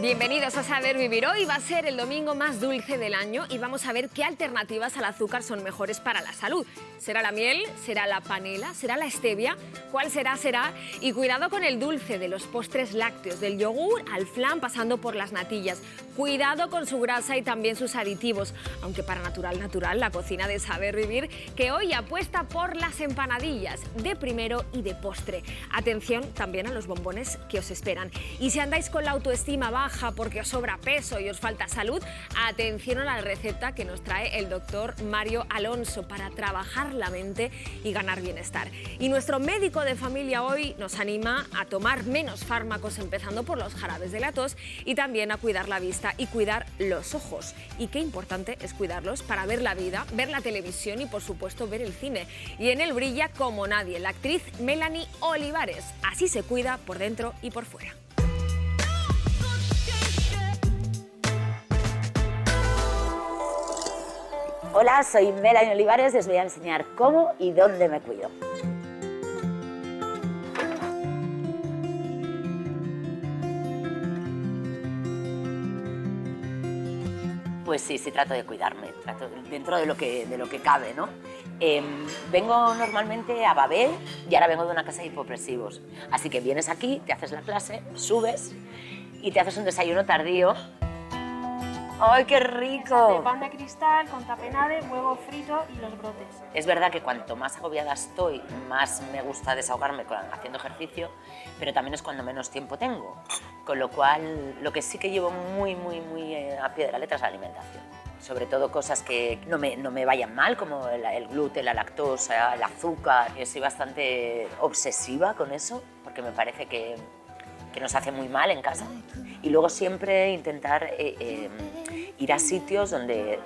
Bienvenidos a Saber Vivir. Hoy va a ser el domingo más dulce del año y vamos a ver qué alternativas al azúcar son mejores para la salud. ¿Será la miel? ¿Será la panela? ¿Será la stevia? ¿Cuál será? Y cuidado con el dulce de los postres lácteos, del yogur al flan pasando por las natillas. Cuidado con su grasa y también sus aditivos, aunque para natural, la cocina de Saber Vivir, que hoy apuesta por las empanadillas de primero y de postre. Atención también a los bombones que os esperan. Y si andáis con la autoestima baja porque os sobra peso y os falta salud, atención a la receta que nos trae el doctor Mario Alonso para trabajar la mente y ganar bienestar. Y nuestro médico de familia hoy nos anima a tomar menos fármacos, empezando por los jarabes de la tos, y también a cuidar la vista y cuidar los ojos. Y qué importante es cuidarlos para ver la vida, ver la televisión y por supuesto ver el cine. Y en él brilla como nadie la actriz Melanie Olivares. Así se cuida por dentro y por fuera. Hola, soy Melanie Olivares y os voy a enseñar cómo y dónde me cuido. Pues sí, trato de cuidarme, dentro de lo que cabe, ¿no? Vengo normalmente a Babel y ahora vengo de una casa de hipopresivos. Así que vienes aquí, te haces la clase, subes y te haces un desayuno tardío. ¡Ay, qué rico! De pan de cristal con tapenade, huevo frito y los brotes. Es verdad que cuanto más agobiada estoy, más me gusta desahogarme haciendo ejercicio, pero también es cuando menos tiempo tengo. Con lo cual, lo que sí que llevo muy a pie de la letra es la alimentación. Sobre todo cosas que no me vayan mal, como el gluten, la lactosa, el azúcar. Yo soy bastante obsesiva con eso, porque me parece que nos hace muy mal en casa. Y luego siempre intentar ir a sitios donde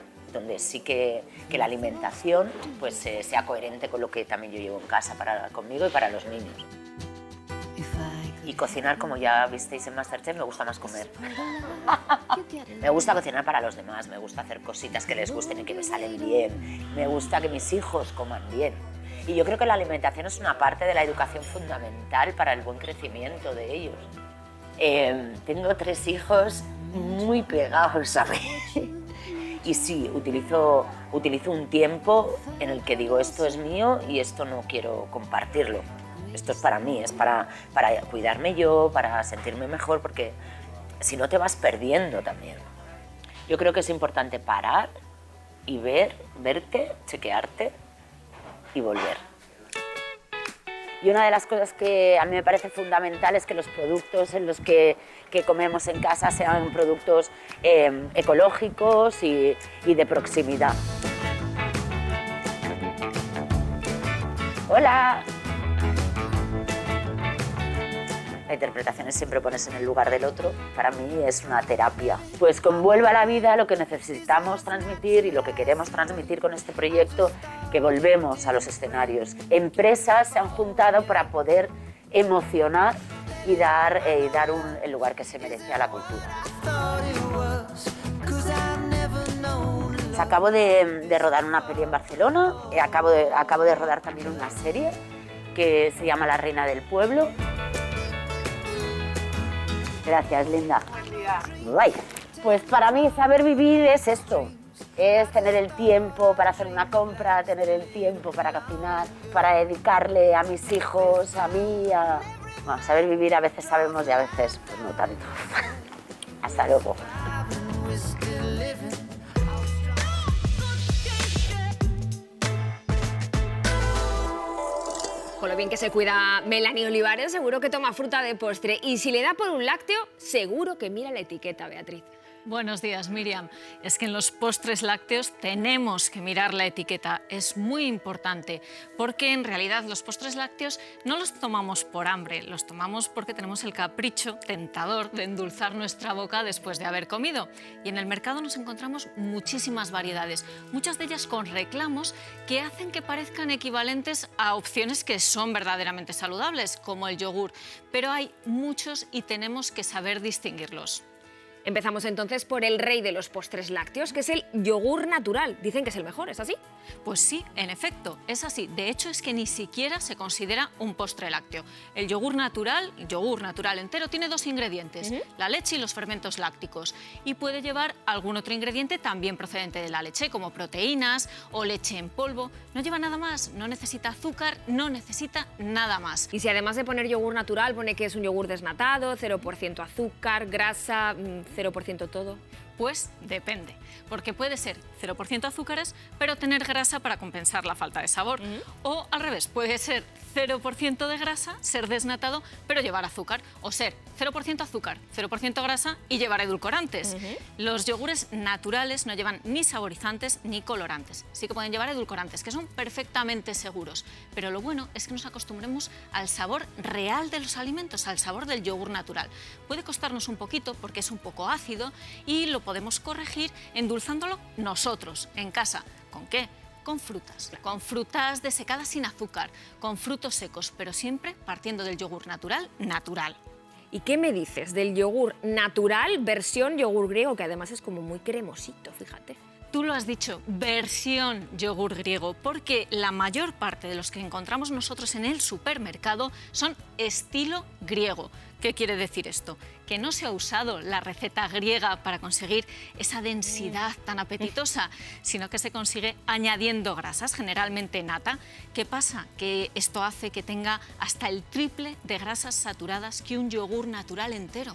sí que la alimentación pues, sea coherente con lo que también yo llevo en casa conmigo y para los niños. Y cocinar, como ya visteis en Masterchef, me gusta más comer. Me gusta cocinar para los demás, me gusta hacer cositas que les gusten y que me salen bien. Me gusta que mis hijos coman bien. Y yo creo que la alimentación es una parte de la educación fundamental para el buen crecimiento de ellos. Tengo 3 hijos muy pegados a mí. Y sí, utilizo un tiempo en el que digo esto es mío y esto no quiero compartirlo. Esto es para mí, es para cuidarme yo, para sentirme mejor, porque si no te vas perdiendo también. Yo creo que es importante parar y verte, chequearte y volver. Y una de las cosas que a mí me parece fundamental es que los productos en los que comemos en casa sean productos ecológicos y de proximidad. ¡Hola! La interpretación es siempre ponerse en el lugar del otro. Para mí es una terapia. Pues con Vuelve a la Vida lo que necesitamos transmitir y lo que queremos transmitir con este proyecto, que volvemos a los escenarios. Empresas se han juntado para poder emocionar y dar el lugar que se merece a la cultura. Acabo de rodar una peli en Barcelona, acabo de rodar también una serie que se llama La Reina del Pueblo. Gracias, linda. Buen día. Bye. Pues para mí saber vivir es esto. Es tener el tiempo para hacer una compra, tener el tiempo para cocinar, para dedicarle a mis hijos, a mí, Bueno, saber vivir a veces sabemos y a veces pues no tanto. Hasta luego. Con lo bien que se cuida Melanie Olivares, seguro que toma fruta de postre. Y si le da por un lácteo, seguro que mira la etiqueta, Beatriz. Buenos días, Miriam. Es que en los postres lácteos tenemos que mirar la etiqueta. Es muy importante porque en realidad los postres lácteos no los tomamos por hambre, los tomamos porque tenemos el capricho tentador de endulzar nuestra boca después de haber comido. Y en el mercado nos encontramos muchísimas variedades, muchas de ellas con reclamos que hacen que parezcan equivalentes a opciones que son verdaderamente saludables, como el yogur. Pero hay muchos y tenemos que saber distinguirlos. Empezamos entonces por el rey de los postres lácteos, que es el yogur natural. Dicen que es el mejor, ¿es así? Pues sí, en efecto, es así. De hecho, es que ni siquiera se considera un postre lácteo. El yogur natural entero, tiene 2 ingredientes, la leche y los fermentos lácticos. Y puede llevar algún otro ingrediente también procedente de la leche, como proteínas o leche en polvo. No lleva nada más, no necesita azúcar, no necesita nada más. Y si además de poner yogur natural, pone que es un yogur desnatado, 0% azúcar, grasa, 0% todo. Pues depende, porque puede ser 0% azúcares, pero tener grasa para compensar la falta de sabor. O al revés, puede ser 0% de grasa, ser desnatado, pero llevar azúcar. O ser 0% azúcar, 0% grasa y llevar edulcorantes. Los yogures naturales no llevan ni saborizantes ni colorantes. Sí que pueden llevar edulcorantes, que son perfectamente seguros. Pero lo bueno es que nos acostumbremos al sabor real de los alimentos, al sabor del yogur natural. Puede costarnos un poquito porque es un poco ácido y lo podemos corregir endulzándolo nosotros, en casa. ¿Con qué? Con frutas desecadas sin azúcar, con frutos secos, pero siempre partiendo del yogur natural. ¿Y qué me dices del yogur natural versión yogur griego, que además es como muy cremosito, fíjate? Tú lo has dicho, versión yogur griego, porque la mayor parte de los que encontramos nosotros en el supermercado son estilo griego. ¿Qué quiere decir esto? Que no se ha usado la receta griega para conseguir esa densidad tan apetitosa, sino que se consigue añadiendo grasas, generalmente nata. ¿Qué pasa? Que esto hace que tenga hasta el triple de grasas saturadas que un yogur natural entero.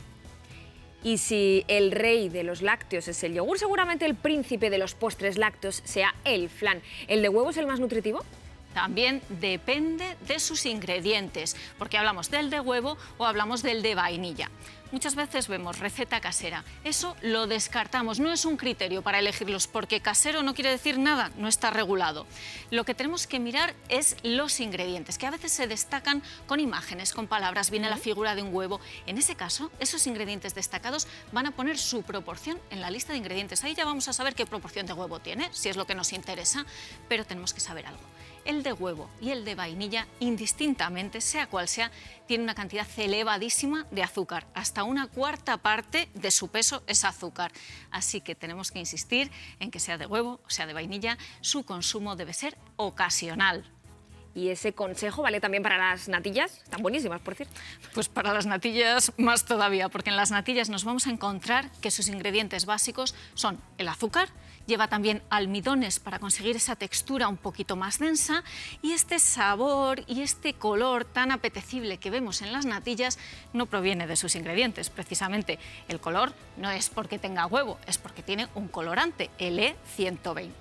Y si el rey de los lácteos es el yogur, seguramente el príncipe de los postres lácteos sea el flan. ¿El de huevo es el más nutritivo? También depende de sus ingredientes, porque hablamos del de huevo o hablamos del de vainilla. Muchas veces vemos receta casera. Eso lo descartamos, no es un criterio para elegirlos, porque casero no quiere decir nada, no está regulado. Lo que tenemos que mirar es los ingredientes, que a veces se destacan con imágenes, con palabras, viene la figura de un huevo. En ese caso, esos ingredientes destacados van a poner su proporción en la lista de ingredientes. Ahí ya vamos a saber qué proporción de huevo tiene, si es lo que nos interesa, pero tenemos que saber algo. El de huevo y el de vainilla, indistintamente, sea cual sea, tiene una cantidad elevadísima de azúcar. Hasta una cuarta parte de su peso es azúcar. Así que tenemos que insistir en que sea de huevo o sea de vainilla, su consumo debe ser ocasional. ¿Y ese consejo vale también para las natillas? Están buenísimas, por cierto. Pues para las natillas más todavía, porque en las natillas nos vamos a encontrar que sus ingredientes básicos son el azúcar, lleva también almidones para conseguir esa textura un poquito más densa, y este sabor y este color tan apetecible que vemos en las natillas no proviene de sus ingredientes. Precisamente el color no es porque tenga huevo, es porque tiene un colorante, el E120.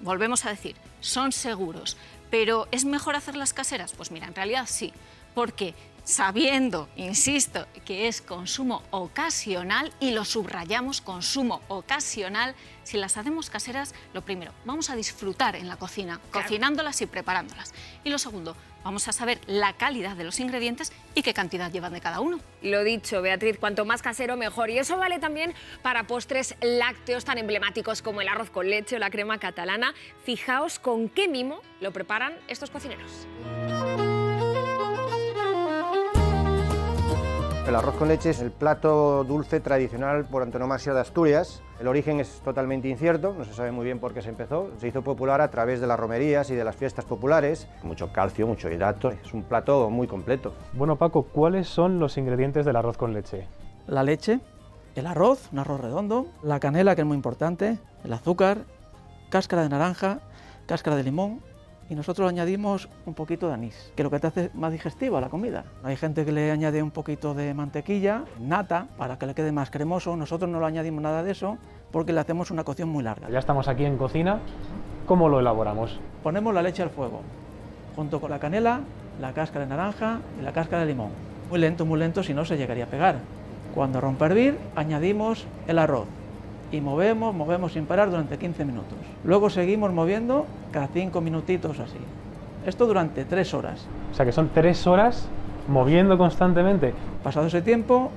Volvemos a decir, son seguros, pero ¿es mejor hacerlas caseras? Pues mira, en realidad sí, porque sabiendo, insisto, que es consumo ocasional, y lo subrayamos, consumo ocasional, si las hacemos caseras, lo primero, vamos a disfrutar en la cocina, cocinándolas y preparándolas. Y lo segundo, vamos a saber la calidad de los ingredientes y qué cantidad llevan de cada uno. Lo dicho, Beatriz, cuanto más casero mejor. Y eso vale también para postres lácteos tan emblemáticos como el arroz con leche o la crema catalana. Fijaos con qué mimo lo preparan estos cocineros. El arroz con leche es el plato dulce tradicional por antonomasia de Asturias. El origen es totalmente incierto, no se sabe muy bien por qué se empezó. Se hizo popular a través de las romerías y de las fiestas populares. Mucho calcio, mucho hidrato, es un plato muy completo. Bueno, Paco, ¿cuáles son los ingredientes del arroz con leche? La leche, el arroz, un arroz redondo, la canela, que es muy importante, el azúcar, cáscara de naranja, cáscara de limón, y nosotros añadimos un poquito de anís, que lo que te hace más digestiva la comida. Hay gente que le añade un poquito de mantequilla, nata, para que le quede más cremoso. Nosotros no le añadimos nada de eso porque le hacemos una cocción muy larga. Ya estamos aquí en cocina, ¿cómo lo elaboramos? Ponemos la leche al fuego, junto con la canela, la cáscara de naranja y la cáscara de limón. Muy lento, si no se llegaría a pegar. Cuando rompe a hervir, añadimos el arroz y movemos sin parar durante 15 minutos. Luego seguimos moviendo cada 5 minutitos así. Esto durante 3 horas. O sea que son 3 horas moviendo constantemente. Pasado ese tiempo,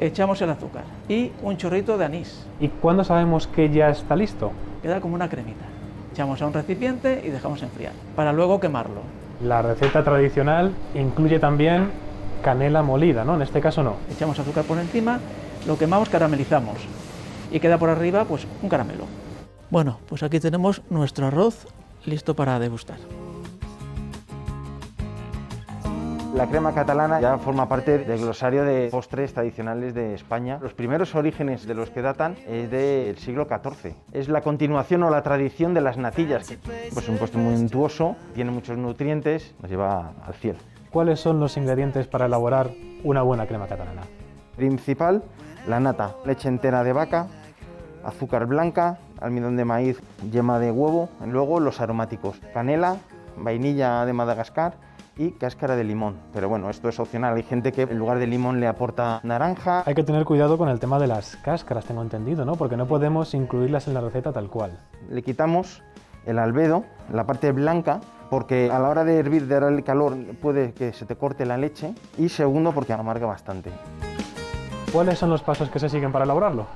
echamos el azúcar y un chorrito de anís. ¿Y cuándo sabemos que ya está listo? Queda como una cremita. Echamos a un recipiente y dejamos enfriar, para luego quemarlo. La receta tradicional incluye también canela molida, ¿no? En este caso no. Echamos azúcar por encima lo quemamos, caramelizamos y queda por arriba pues un caramelo. Bueno, pues aquí tenemos nuestro arroz listo para degustar. La crema catalana ya forma parte del glosario de postres tradicionales de España. Los primeros orígenes de los que datan es del siglo XIV. Es la continuación o la tradición de las natillas. Pues un postre muy untuoso, tiene muchos nutrientes, nos lleva al cielo. ¿Cuáles son los ingredientes para elaborar una buena crema catalana? Principal, la nata, leche entera de vaca, azúcar blanca, almidón de maíz, yema de huevo, luego los aromáticos, canela, vainilla de Madagascar y cáscara de limón. Pero bueno, esto es opcional, hay gente que en lugar de limón le aporta naranja. Hay que tener cuidado con el tema de las cáscaras, tengo entendido, ¿no? Porque no podemos incluirlas en la receta tal cual. Le quitamos el albedo, la parte blanca, porque a la hora de hervir, de darle calor, puede que se te corte la leche, y segundo, porque amarga bastante. ¿Cuáles son los pasos que se siguen para elaborarlo?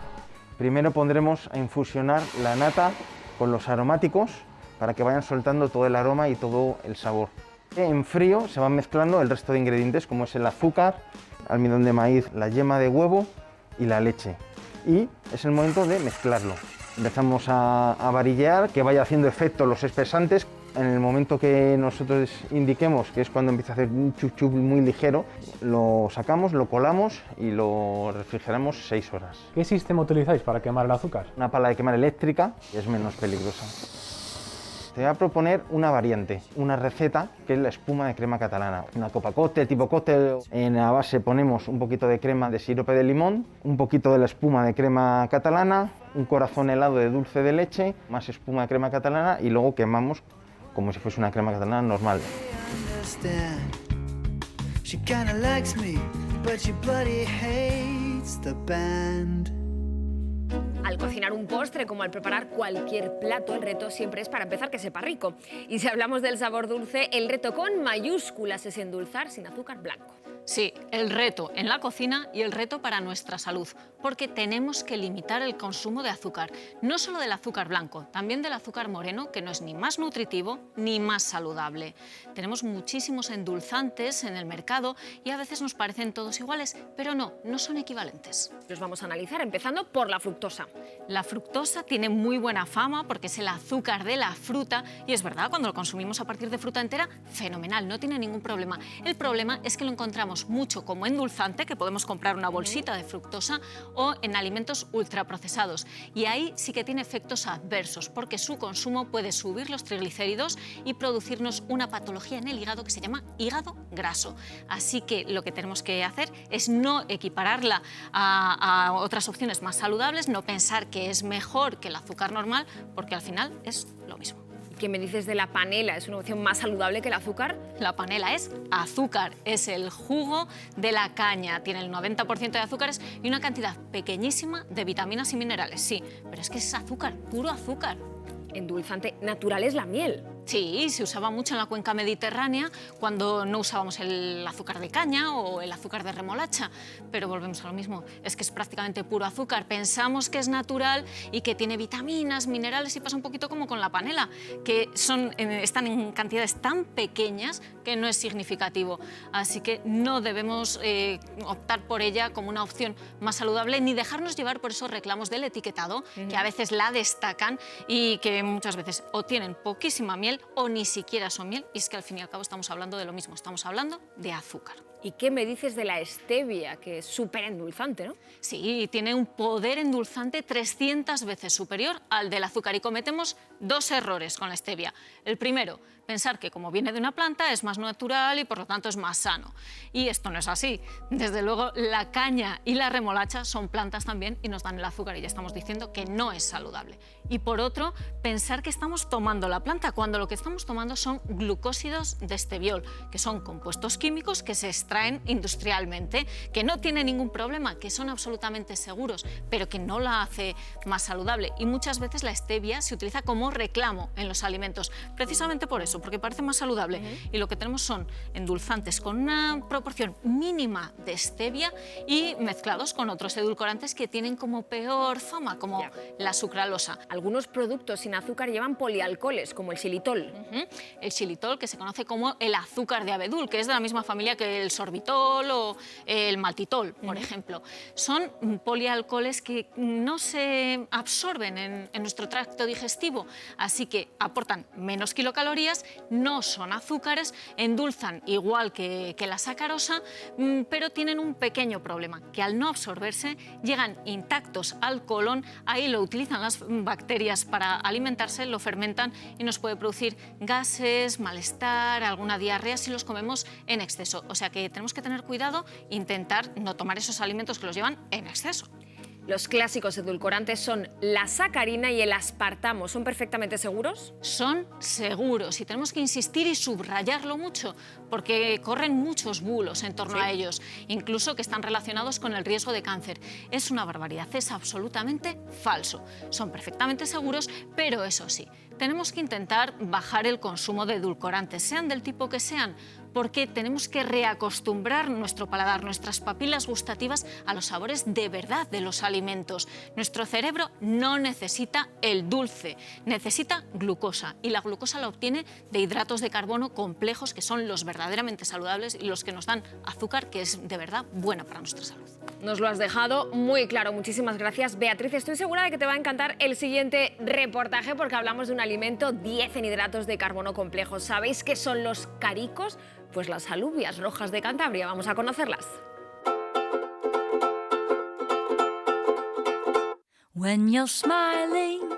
Primero pondremos a infusionar la nata con los aromáticos para que vayan soltando todo el aroma y todo el sabor. En frío se van mezclando el resto de ingredientes, como es el azúcar, almidón de maíz, la yema de huevo y la leche. Y es el momento de mezclarlo. Empezamos a varillear, que vaya haciendo efecto los espesantes. En el momento que nosotros indiquemos, que es cuando empieza a hacer un chup chup muy ligero, lo sacamos, lo colamos y lo refrigeramos 6 horas. ¿Qué sistema utilizáis para quemar el azúcar? Una pala de quemar eléctrica es menos peligrosa. Te voy a proponer una variante, una receta que es la espuma de crema catalana. Una copa cóctel, tipo cóctel. En la base ponemos un poquito de crema de sirope de limón, un poquito de la espuma de crema catalana, un corazón helado de dulce de leche, más espuma de crema catalana y luego quemamos como si fuese una crema catalana normal. Al cocinar un postre, como al preparar cualquier plato, el reto siempre es para empezar que sepa rico. Y si hablamos del sabor dulce, el reto con mayúsculas es endulzar sin azúcar blanco. Sí, el reto en la cocina y el reto para nuestra salud, porque tenemos que limitar el consumo de azúcar, no solo del azúcar blanco, también del azúcar moreno, que no es ni más nutritivo ni más saludable. Tenemos muchísimos endulzantes en el mercado y a veces nos parecen todos iguales, pero no son equivalentes. Los vamos a analizar, empezando por la fructosa. La fructosa tiene muy buena fama porque es el azúcar de la fruta y es verdad, cuando lo consumimos a partir de fruta entera, fenomenal, no tiene ningún problema. El problema es que lo encontramos mucho como endulzante, que podemos comprar una bolsita de fructosa, o en alimentos ultraprocesados. Y ahí sí que tiene efectos adversos, porque su consumo puede subir los triglicéridos y producirnos una patología en el hígado que se llama hígado graso. Así que lo que tenemos que hacer es no equipararla a otras opciones más saludables, no pensar que es mejor que el azúcar normal, porque al final es lo mismo. ¿Qué me dices de la panela? ¿Es una opción más saludable que el azúcar? La panela es azúcar, es el jugo de la caña. Tiene el 90% de azúcares y una cantidad pequeñísima de vitaminas y minerales, sí, pero es que es azúcar, puro azúcar. Endulzante natural es la miel. Sí, se usaba mucho en la cuenca mediterránea cuando no usábamos el azúcar de caña o el azúcar de remolacha, pero volvemos a lo mismo, es que es prácticamente puro azúcar. Pensamos que es natural y que tiene vitaminas, minerales y pasa un poquito como con la panela, que están en cantidades tan pequeñas que no es significativo. Así que no debemos optar por ella como una opción más saludable ni dejarnos llevar por esos reclamos del etiquetado, que a veces la destacan y que muchas veces o tienen poquísima miel o ni siquiera son miel, y es que al fin y al cabo estamos hablando de lo mismo, estamos hablando de azúcar. ¿Y qué me dices de la stevia, que es súper endulzante, no? Sí, tiene un poder endulzante 300 veces superior al del azúcar y cometemos 2 errores con la stevia. El primero, pensar que como viene de una planta es más natural y por lo tanto es más sano. Y esto no es así. Desde luego la caña y la remolacha son plantas también y nos dan el azúcar y ya estamos diciendo que no es saludable. Y por otro, pensar que estamos tomando la planta cuando lo que estamos tomando son glucósidos de esteviol, que son compuestos químicos que se extraen industrialmente, que no tienen ningún problema, que son absolutamente seguros, pero que no la hace más saludable. Y muchas veces la stevia se utiliza como reclamo en los alimentos, precisamente por eso, exceso, porque parece más saludable. Y lo que tenemos son endulzantes con una proporción mínima de stevia y mezclados con otros edulcorantes que tienen como peor fama, como la sucralosa. Algunos productos sin azúcar llevan polialcoholes, como el xilitol. El xilitol, que se conoce como el azúcar de abedul, que es de la misma familia que el sorbitol o el maltitol, por ejemplo. Son polialcoholes que no se absorben en nuestro tracto digestivo, así que aportan menos kilocalorías, no son azúcares, endulzan igual que la sacarosa, pero tienen un pequeño problema, que al no absorberse llegan intactos al colon, ahí lo utilizan las bacterias para alimentarse, lo fermentan y nos puede producir gases, malestar, alguna diarrea si los comemos en exceso. O sea que tenemos que tener cuidado, intentar no tomar esos alimentos que los llevan en exceso. Los clásicos edulcorantes son la sacarina y el aspartamo. ¿Son perfectamente seguros? Son seguros y tenemos que insistir y subrayarlo mucho porque corren muchos bulos en torno a ellos, incluso que están relacionados con el riesgo de cáncer. Es una barbaridad, es absolutamente falso. Son perfectamente seguros, pero eso sí, tenemos que intentar bajar el consumo de edulcorantes, sean del tipo que sean, porque tenemos que reacostumbrar nuestro paladar, nuestras papilas gustativas a los sabores de verdad de los alimentos. Nuestro cerebro no necesita el dulce, necesita glucosa y la glucosa la obtiene de hidratos de carbono complejos que son los verdaderamente saludables y los que nos dan azúcar, que es de verdad buena para nuestra salud. Nos lo has dejado muy claro. Muchísimas gracias, Beatriz. Estoy segura de que te va a encantar el siguiente reportaje porque hablamos de un alimento 10 en hidratos de carbono complejos. ¿Sabéis qué son los caricos? Pues las alubias rojas de Cantabria. Vamos a conocerlas.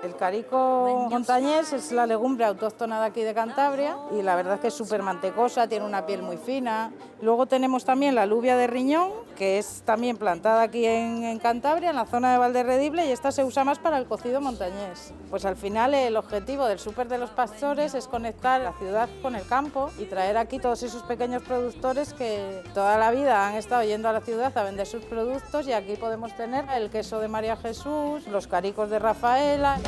El carico montañés es la legumbre autóctona de aquí de Cantabria y la verdad es que es súper mantecosa, tiene una piel muy fina. Luego tenemos también la alubia de riñón, que es también plantada aquí en Cantabria, en la zona de Valderredible, y esta se usa más para el cocido montañés. Pues al final el objetivo del Súper de los Pastores es conectar la ciudad con el campo y traer aquí todos esos pequeños productores que toda la vida han estado yendo a la ciudad a vender sus productos, y aquí podemos tener el queso de María Jesús, los caricos de Rafaela.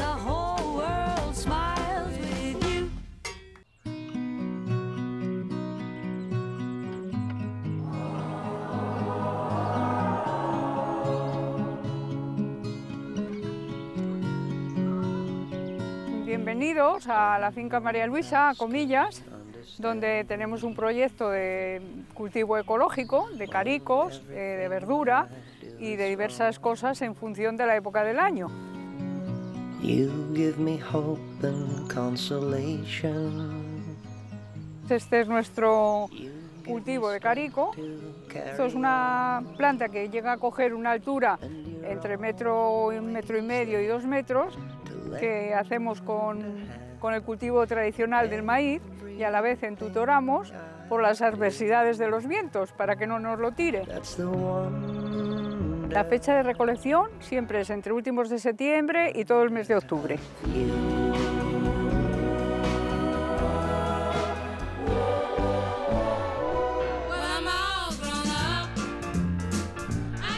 Bienvenidos a la finca María Luisa, a Comillas, donde tenemos un proyecto de cultivo ecológico, de caricos, de verdura y de diversas cosas en función de la época del año. Este es nuestro cultivo de carico. Esto es una planta que llega a coger una altura entre metro y medio y 2 metros, que hacemos con el cultivo tradicional del maíz y a la vez entutoramos por las adversidades de los vientos para que no nos lo tire. La fecha de recolección siempre es entre últimos de septiembre y todo el mes de octubre.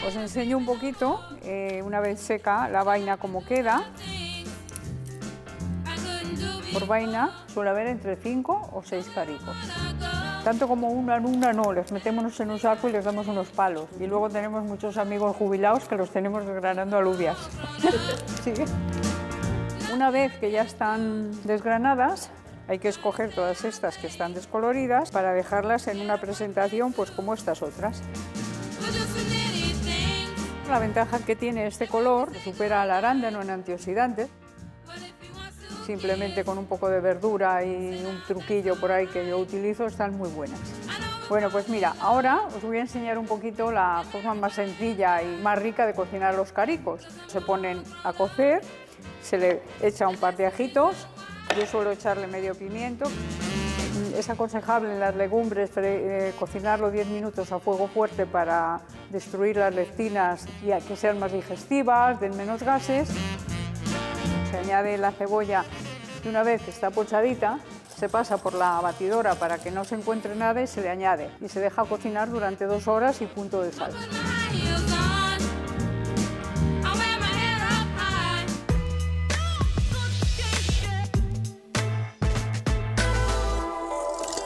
Os enseño un poquito, una vez seca, la vaina cómo queda. Por vaina suele haber entre 5 o 6 caricos. Tanto como una en una no, les metemos en un saco y les damos unos palos. Y luego tenemos muchos amigos jubilados que los tenemos desgranando alubias. ¿Sí? Una vez que ya están desgranadas, hay que escoger todas estas que están descoloridas para dejarlas en una presentación pues como estas otras. La ventaja que tiene este color supera al arándano en antioxidantes. Simplemente con un poco de verdura y un truquillo por ahí que yo utilizo están muy buenas. Bueno, pues mira, ahora os voy a enseñar un poquito la forma más sencilla y más rica de cocinar los caricos. Se ponen a cocer, se le echa un par de ajitos, yo suelo echarle medio pimiento. Es aconsejable en las legumbres cocinarlo 10 minutos a fuego fuerte para destruir las lectinas y a que sean más digestivas, den menos gases. Se añade la cebolla y una vez que está pochadita, se pasa por la batidora para que no se encuentre nada y se le añade. Y se deja cocinar durante 2 horas y punto de sal.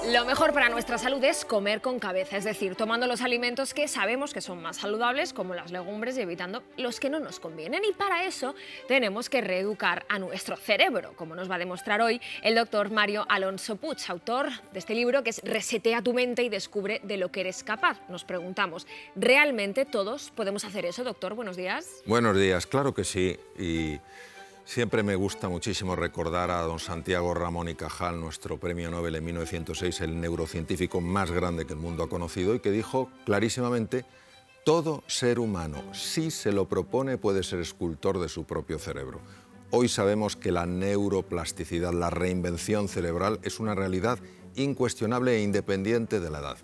Lo mejor para nuestra salud es comer con cabeza, es decir, tomando los alimentos que sabemos que son más saludables, como las legumbres, y evitando los que no nos convienen. Y para eso tenemos que reeducar a nuestro cerebro, como nos va a demostrar hoy el doctor Mario Alonso Puig, autor de este libro que es Resetea tu mente y descubre de lo que eres capaz. Nos preguntamos, ¿realmente todos podemos hacer eso, doctor? Buenos días. Buenos días, claro que sí. Y siempre me gusta muchísimo recordar a don Santiago Ramón y Cajal, nuestro premio Nobel en 1906, el neurocientífico más grande que el mundo ha conocido, y que dijo clarísimamente: todo ser humano, si se lo propone, puede ser escultor de su propio cerebro. Hoy sabemos que la neuroplasticidad, la reinvención cerebral, es una realidad incuestionable e independiente de la edad.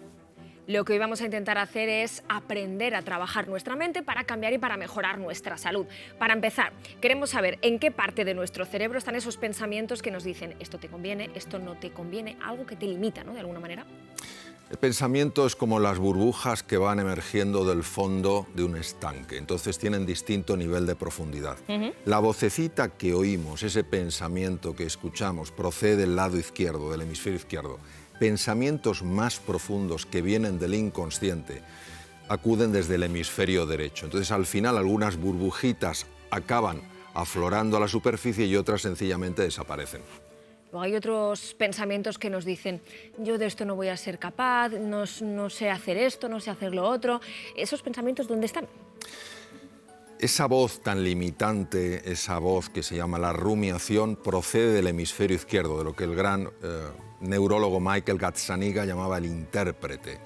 Lo que hoy vamos a intentar hacer es aprender a trabajar nuestra mente para cambiar y para mejorar nuestra salud. Para empezar, queremos saber en qué parte de nuestro cerebro están esos pensamientos que nos dicen esto te conviene, esto no te conviene, algo que te limita, ¿no?, de alguna manera. El pensamiento es como las burbujas que van emergiendo del fondo de un estanque, entonces tienen distinto nivel de profundidad. La vocecita que oímos, ese pensamiento que escuchamos, procede del lado izquierdo, del hemisferio izquierdo. Pensamientos más profundos que vienen del inconsciente acuden desde el hemisferio derecho. Entonces, al final, algunas burbujitas acaban aflorando a la superficie y otras sencillamente desaparecen. Luego hay otros pensamientos que nos dicen yo de esto no voy a ser capaz, no sé hacer esto, no sé hacer lo otro. ¿Esos pensamientos dónde están? Esa voz tan limitante, esa voz que se llama la rumiación, procede del hemisferio izquierdo, de lo que el gran neurólogo Michael Gazzaniga llamaba el intérprete.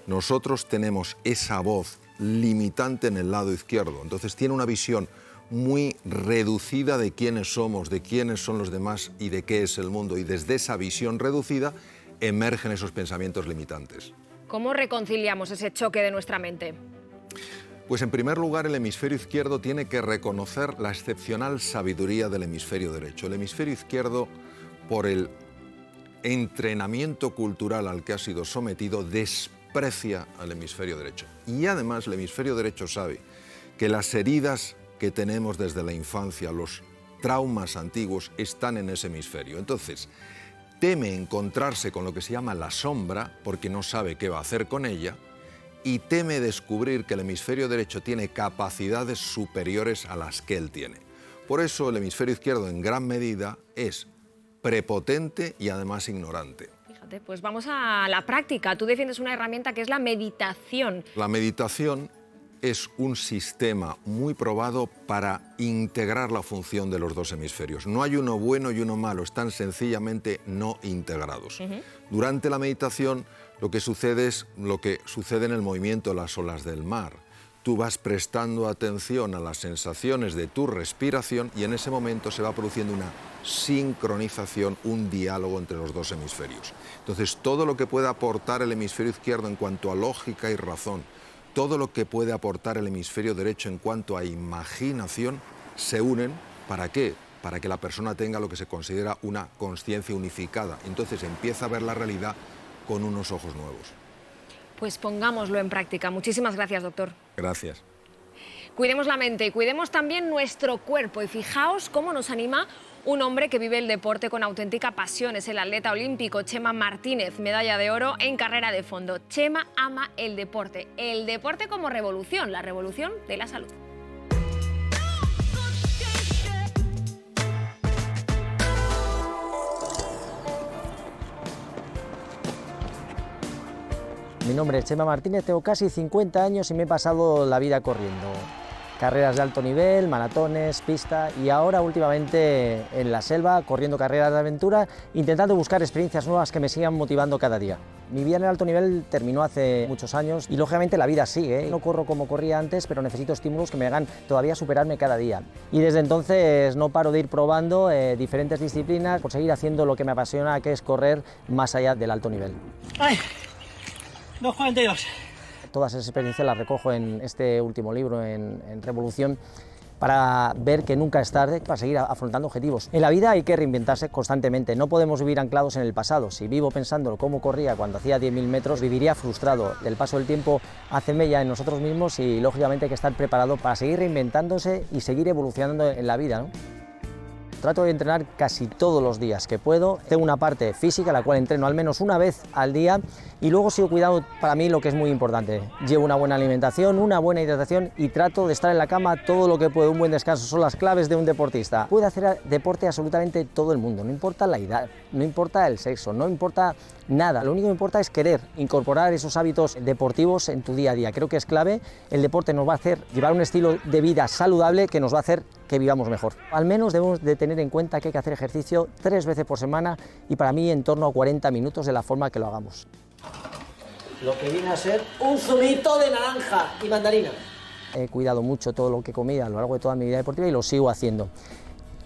Nosotros tenemos esa voz limitante en el lado izquierdo, entonces tiene una visión muy reducida de quiénes somos, de quiénes son los demás y de qué es el mundo, y desde esa visión reducida emergen esos pensamientos limitantes. ¿Cómo reconciliamos ese choque de nuestra mente? Pues en primer lugar, el hemisferio izquierdo tiene que reconocer la excepcional sabiduría del hemisferio derecho. El hemisferio izquierdo, por el entrenamiento cultural al que ha sido sometido, desprecia al hemisferio derecho. Y además el hemisferio derecho sabe que las heridas que tenemos desde la infancia, los traumas antiguos, están en ese hemisferio. Entonces, teme encontrarse con lo que se llama la sombra, porque no sabe qué va a hacer con ella, y teme descubrir que el hemisferio derecho tiene capacidades superiores a las que él tiene. Por eso el hemisferio izquierdo en gran medida es prepotente y además ignorante. Fíjate, pues vamos a la práctica. Tú defiendes una herramienta que es la meditación. La meditación es un sistema muy probado para integrar la función de los dos hemisferios. No hay uno bueno y uno malo, están sencillamente no integrados. Durante la meditación lo que sucede es lo que sucede en el movimiento de las olas del mar. Tú vas prestando atención a las sensaciones de tu respiración y en ese momento se va produciendo una sincronización, un diálogo entre los dos hemisferios. Entonces, todo lo que puede aportar el hemisferio izquierdo en cuanto a lógica y razón, todo lo que puede aportar el hemisferio derecho en cuanto a imaginación, se unen. ¿Para qué? Para que la persona tenga lo que se considera una consciencia unificada. Entonces empieza a ver la realidad con unos ojos nuevos. Pues pongámoslo en práctica. Muchísimas gracias, doctor. Gracias. Cuidemos la mente y cuidemos también nuestro cuerpo. Y fijaos cómo nos anima un hombre que vive el deporte con auténtica pasión. Es el atleta olímpico Chema Martínez, medalla de oro en carrera de fondo. Chema ama el deporte como revolución, la revolución de la salud. Mi nombre es Chema Martínez, tengo casi 50 años y me he pasado la vida corriendo. Carreras de alto nivel, maratones, pista y ahora últimamente en la selva, corriendo carreras de aventura, intentando buscar experiencias nuevas que me sigan motivando cada día. Mi vida en el alto nivel terminó hace muchos años y lógicamente la vida sigue. No corro como corría antes, pero necesito estímulos que me hagan todavía superarme cada día. Y desde entonces no paro de ir probando diferentes disciplinas por seguir haciendo lo que me apasiona, que es correr más allá del alto nivel. ¡Ay! 2:42. Todas esas experiencias las recojo en este último libro, en Revolución, para ver que nunca es tarde para seguir afrontando objetivos. En la vida hay que reinventarse constantemente, no podemos vivir anclados en el pasado. Si vivo pensando cómo corría cuando hacía 10.000 metros, viviría frustrado. El paso del tiempo hace mella en nosotros mismos y lógicamente hay que estar preparado para seguir reinventándose y seguir evolucionando en la vida, ¿no? Trato de entrenar casi todos los días que puedo. Tengo una parte física, la cual entreno al menos una vez al día, y luego sigo cuidando para mí lo que es muy importante. Llevo una buena alimentación, una buena hidratación y trato de estar en la cama todo lo que puedo. Un buen descanso son las claves de un deportista. Puede hacer deporte absolutamente todo el mundo, no importa la edad, no importa el sexo, no importa nada. Lo único que importa es querer incorporar esos hábitos deportivos en tu día a día. Creo que es clave. El deporte nos va a hacer llevar un estilo de vida saludable que nos va a hacer que vivamos mejor. Al menos debemos de tener en cuenta que hay que hacer ejercicio 3 veces por semana y para mí en torno a 40 minutos de la forma que lo hagamos. Lo que viene a ser un zumito de naranja y mandarina. He cuidado mucho todo lo que comía a lo largo de toda mi vida deportiva y lo sigo haciendo.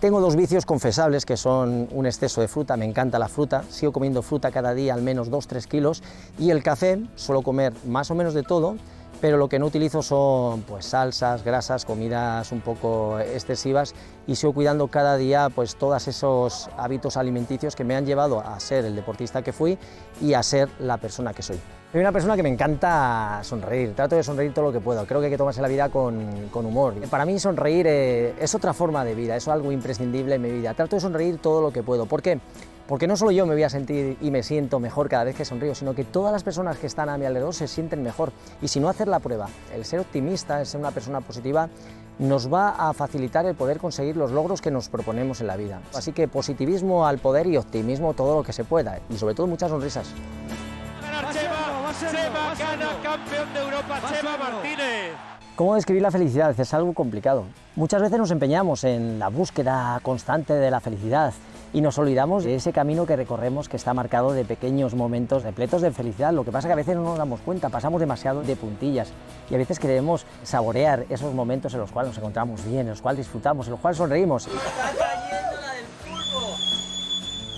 Tengo 2 vicios confesables que son un exceso de fruta, me encanta la fruta, sigo comiendo fruta cada día al menos 2-3 kilos, y el café, suelo comer más o menos de todo, pero lo que no utilizo son pues salsas, grasas, comidas un poco excesivas, y sigo cuidando cada día pues todos esos hábitos alimenticios que me han llevado a ser el deportista que fui y a ser la persona que soy. Soy una persona que me encanta sonreír, trato de sonreír todo lo que puedo, creo que hay que tomarse la vida con humor. Para mí sonreír es otra forma de vida, es algo imprescindible en mi vida, trato de sonreír todo lo que puedo. ¿Por qué? Porque no solo yo me voy a sentir y me siento mejor cada vez que sonrío, sino que todas las personas que están a mi alrededor se sienten mejor. Y si no, hacer la prueba. El ser optimista, el ser una persona positiva, nos va a facilitar el poder conseguir los logros que nos proponemos en la vida. Así que positivismo al poder y optimismo todo lo que se pueda. Y sobre todo muchas sonrisas. Chema gana campeón de Europa, Chema Martínez. ¿Cómo describir la felicidad? Es algo complicado. Muchas veces nos empeñamos en la búsqueda constante de la felicidad y nos olvidamos de ese camino que recorremos que está marcado de pequeños momentos repletos de felicidad. Lo que pasa es que a veces no nos damos cuenta, pasamos demasiado de puntillas y a veces queremos saborear esos momentos en los cuales nos encontramos bien, en los cuales disfrutamos, en los cuales sonreímos.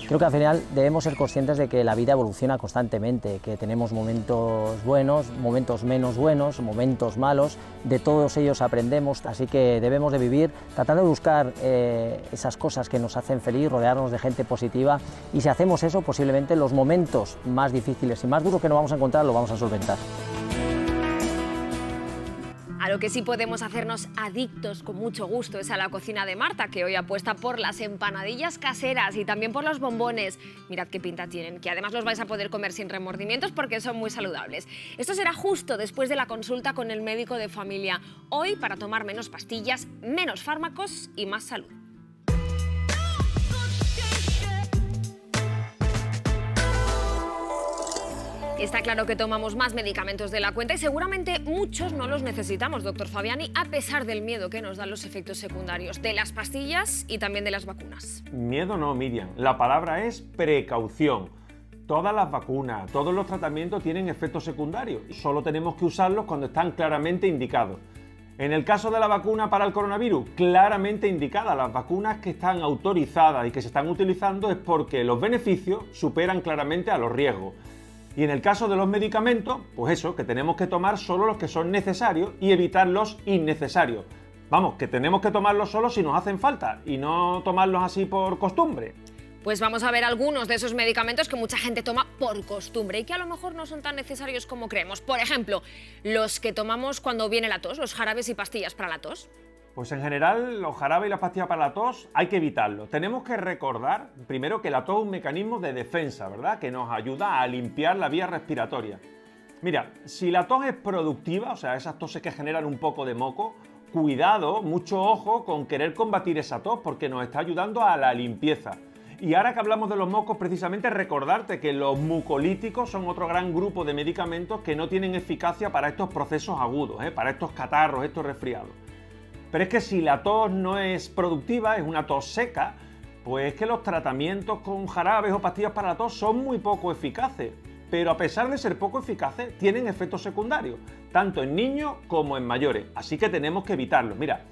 Creo que al final debemos ser conscientes de que la vida evoluciona constantemente, que tenemos momentos buenos, momentos menos buenos, momentos malos, de todos ellos aprendemos, así que debemos de vivir tratando de buscar esas cosas que nos hacen feliz, rodearnos de gente positiva, y si hacemos eso, posiblemente los momentos más difíciles y más duros que nos vamos a encontrar los vamos a solventar. A lo que sí podemos hacernos adictos con mucho gusto es a la cocina de Marta, que hoy apuesta por las empanadillas caseras y también por los bombones. Mirad qué pinta tienen, que además los vais a poder comer sin remordimientos porque son muy saludables. Esto será justo después de la consulta con el médico de familia. Hoy para tomar menos pastillas, menos fármacos y más salud. Está claro que tomamos más medicamentos de la cuenta y seguramente muchos no los necesitamos, doctor Fabiani, a pesar del miedo que nos dan los efectos secundarios de las pastillas y también de las vacunas. Miedo no, Miriam. La palabra es precaución. Todas las vacunas, todos los tratamientos tienen efectos secundarios y solo tenemos que usarlos cuando están claramente indicados. En el caso de la vacuna para el coronavirus, claramente indicada. Las vacunas que están autorizadas y que se están utilizando es porque los beneficios superan claramente a los riesgos. Y en el caso de los medicamentos, pues eso, que tenemos que tomar solo los que son necesarios y evitar los innecesarios. Vamos, que tenemos que tomarlos solo si nos hacen falta y no tomarlos así por costumbre. Pues vamos a ver algunos de esos medicamentos que mucha gente toma por costumbre y que a lo mejor no son tan necesarios como creemos. Por ejemplo, los que tomamos cuando viene la tos, los jarabes y pastillas para la tos. Pues en general, los jarabes y las pastillas para la tos hay que evitarlos. Tenemos que recordar, primero, que la tos es un mecanismo de defensa, ¿verdad? Que nos ayuda a limpiar la vía respiratoria. Mira, si la tos es productiva, o sea, esas toses que generan un poco de moco, cuidado, mucho ojo con querer combatir esa tos porque nos está ayudando a la limpieza. Y ahora que hablamos de los mocos, precisamente recordarte que los mucolíticos son otro gran grupo de medicamentos que no tienen eficacia para estos procesos agudos, para estos catarros, estos resfriados. Pero es que si la tos no es productiva, es una tos seca, pues es que los tratamientos con jarabes o pastillas para la tos son muy poco eficaces. Pero a pesar de ser poco eficaces, tienen efectos secundarios, tanto en niños como en mayores. Así que tenemos que evitarlos. Mira,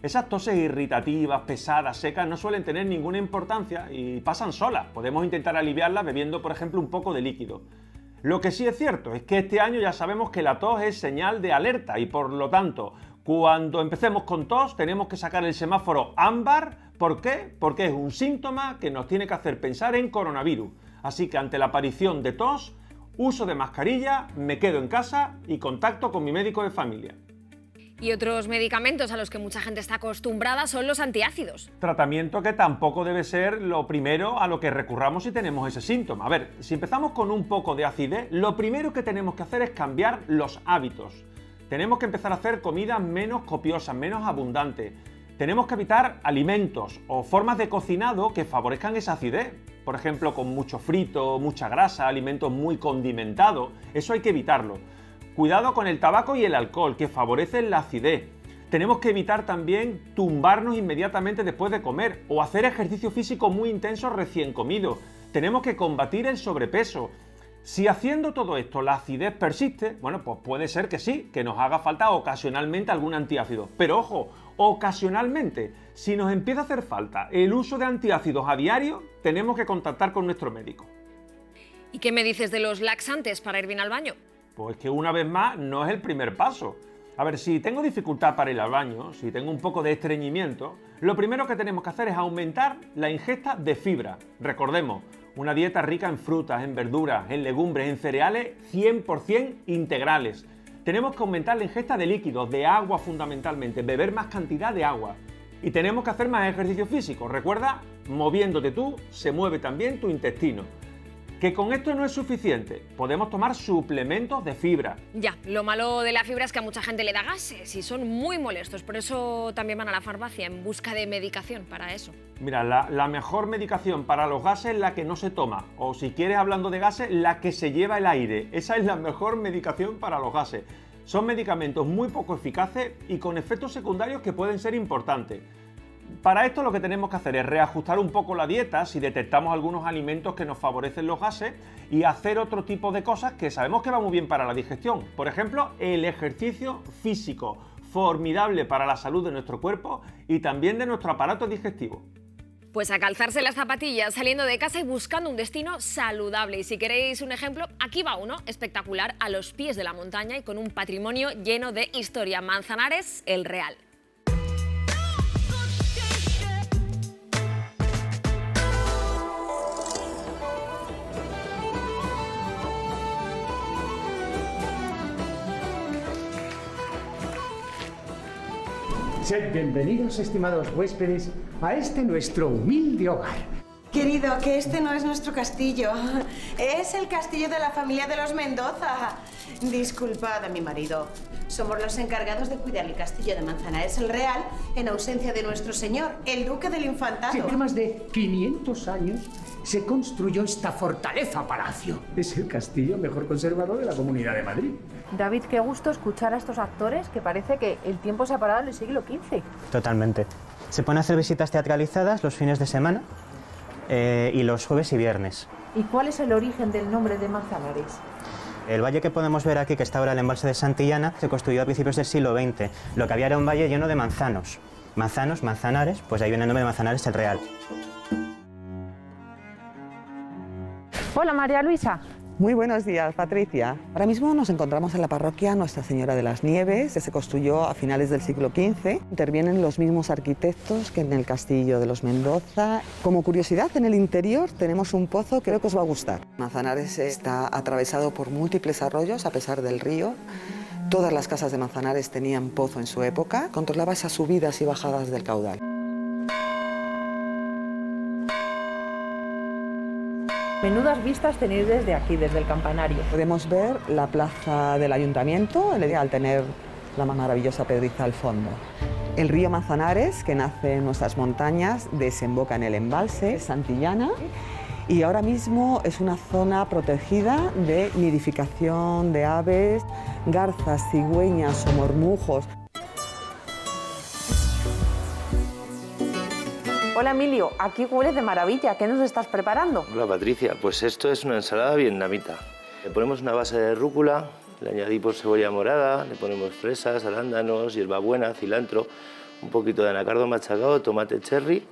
esas toses irritativas, pesadas, secas, no suelen tener ninguna importancia y pasan solas. Podemos intentar aliviarlas bebiendo, por ejemplo, un poco de líquido. Lo que sí es cierto es que este año ya sabemos que la tos es señal de alerta y por lo tanto, cuando empecemos con tos tenemos que sacar el semáforo ámbar. ¿Por qué? Porque es un síntoma que nos tiene que hacer pensar en coronavirus. Así que ante la aparición de tos, uso de mascarilla, me quedo en casa y contacto con mi médico de familia. Y otros medicamentos a los que mucha gente está acostumbrada son los antiácidos. Tratamiento que tampoco debe ser lo primero a lo que recurramos si tenemos ese síntoma. A ver, si empezamos con un poco de acidez, lo primero que tenemos que hacer es cambiar los hábitos. Tenemos que empezar a hacer comidas menos copiosas, menos abundantes. Tenemos que evitar alimentos o formas de cocinado que favorezcan esa acidez. Por ejemplo, con mucho frito, mucha grasa, alimentos muy condimentados. Eso hay que evitarlo. Cuidado con el tabaco y el alcohol, que favorecen la acidez. Tenemos que evitar también tumbarnos inmediatamente después de comer o hacer ejercicio físico muy intenso recién comido. Tenemos que combatir el sobrepeso. Si haciendo todo esto la acidez persiste, bueno, pues puede ser que sí, que nos haga falta ocasionalmente algún antiácido. Pero ojo, ocasionalmente, si nos empieza a hacer falta el uso de antiácidos a diario, tenemos que contactar con nuestro médico. ¿Y qué me dices de los laxantes para ir bien al baño? Pues que una vez más no es el primer paso. A ver, si tengo dificultad para ir al baño, si tengo un poco de estreñimiento, lo primero que tenemos que hacer es aumentar la ingesta de fibra. Recordemos, una dieta rica en frutas, en verduras, en legumbres, en cereales 100% integrales. Tenemos que aumentar la ingesta de líquidos, de agua fundamentalmente, beber más cantidad de agua. Y tenemos que hacer más ejercicio físico. Recuerda, moviéndote tú, se mueve también tu intestino. Que con esto no es suficiente, podemos tomar suplementos de fibra. Ya, lo malo de la fibra es que a mucha gente le da gases y son muy molestos, por eso también van a la farmacia en busca de medicación para eso. Mira, la mejor medicación para los gases es la que no se toma, o si quieres, hablando de gases, la que se lleva el aire. Esa es la mejor medicación para los gases. Son medicamentos muy poco eficaces y con efectos secundarios que pueden ser importantes. Para esto lo que tenemos que hacer es reajustar un poco la dieta si detectamos algunos alimentos que nos favorecen los gases y hacer otro tipo de cosas que sabemos que va muy bien para la digestión. Por ejemplo, el ejercicio físico, formidable para la salud de nuestro cuerpo y también de nuestro aparato digestivo. Pues a calzarse las zapatillas saliendo de casa y buscando un destino saludable. Y si queréis un ejemplo, aquí va uno espectacular a los pies de la montaña y con un patrimonio lleno de historia. Manzanares, el Real. Sed bienvenidos, estimados huéspedes, a este nuestro humilde hogar. Querido, que este no es nuestro castillo. Es el castillo de la familia de los Mendoza. Disculpad a mi marido. Somos los encargados de cuidar el castillo de Manzanares el Real en ausencia de nuestro señor, el duque del Infantado. Sí, hace más de 500 años se construyó esta fortaleza-palacio. Es el castillo mejor conservado de la Comunidad de Madrid. David, qué gusto escuchar a estos actores que parece que el tiempo se ha parado en el siglo XV. Totalmente. Se pueden hacer visitas teatralizadas los fines de semana y los jueves y viernes. ¿Y cuál es el origen del nombre de Manzanares? El valle que podemos ver aquí, que está ahora el embalse de Santillana, se construyó a principios del siglo XX. Lo que había era un valle lleno de manzanos. Manzanos, manzanares, pues ahí viene el nombre de Manzanares el Real. Hola, María Luisa. Muy buenos días, Patricia. Ahora mismo nos encontramos en la parroquia Nuestra Señora de las Nieves, que se construyó a finales del siglo XV. Intervienen los mismos arquitectos que en el castillo de los Mendoza. Como curiosidad, en el interior tenemos un pozo que creo que os va a gustar. Manzanares está atravesado por múltiples arroyos a pesar del río. Todas las casas de Manzanares tenían pozo en su época. Controlaba esas subidas y bajadas del caudal. Menudas vistas tenéis desde aquí, desde el campanario. Podemos ver la plaza del ayuntamiento, al tener la maravillosa pedriza al fondo. El río Manzanares, que nace en nuestras montañas, desemboca en el embalse de Santillana y ahora mismo es una zona protegida de nidificación de aves, garzas, cigüeñas o mormujos. Hola Emilio, aquí hueles de maravilla. ¿Qué nos estás preparando? Hola Patricia, pues esto es una ensalada vietnamita. Le ponemos una base de rúcula, le añadimos cebolla morada, le ponemos fresas, arándanos, hierbabuena, cilantro, un poquito de anacardo machacado, tomate cherry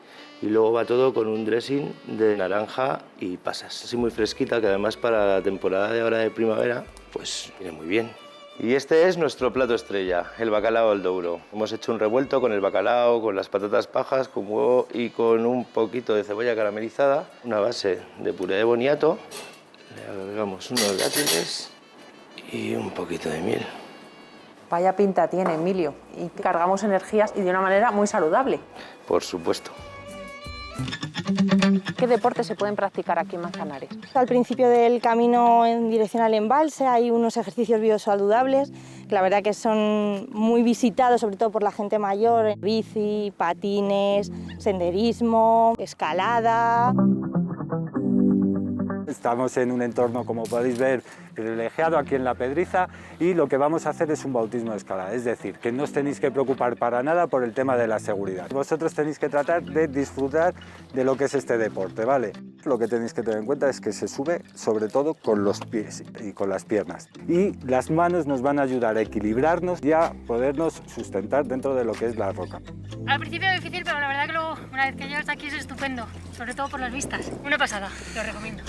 y luego va todo con un dressing de naranja y pasas. Así muy fresquita, que además para la temporada de ahora de primavera, pues viene muy bien. Y este es nuestro plato estrella, el bacalao al Douro. Hemos hecho un revuelto con el bacalao, con las patatas pajas, con huevo y con un poquito de cebolla caramelizada, una base de puré de boniato, le agregamos unos dátiles y un poquito de miel. Vaya pinta tiene, Emilio. Y cargamos energías y de una manera muy saludable. Por supuesto. ¿Qué deportes se pueden practicar aquí en Manzanares? Al principio del camino en dirección al embalse hay unos ejercicios biosaludables que la verdad que son muy visitados, sobre todo por la gente mayor: bici, patines, senderismo, escalada. Estamos en un entorno, como podéis ver, privilegiado aquí en La Pedriza, y lo que vamos a hacer es un bautismo de escalada, es decir, que no os tenéis que preocupar para nada por el tema de la seguridad. Vosotros tenéis que tratar de disfrutar de lo que es este deporte, ¿vale? Lo que tenéis que tener en cuenta es que se sube sobre todo con los pies y con las piernas, y las manos nos van a ayudar a equilibrarnos y a podernos sustentar dentro de lo que es la roca. Al principio es difícil, pero la verdad que luego, una vez que llegas aquí, es estupendo, sobre todo por las vistas. Una pasada, lo recomiendo.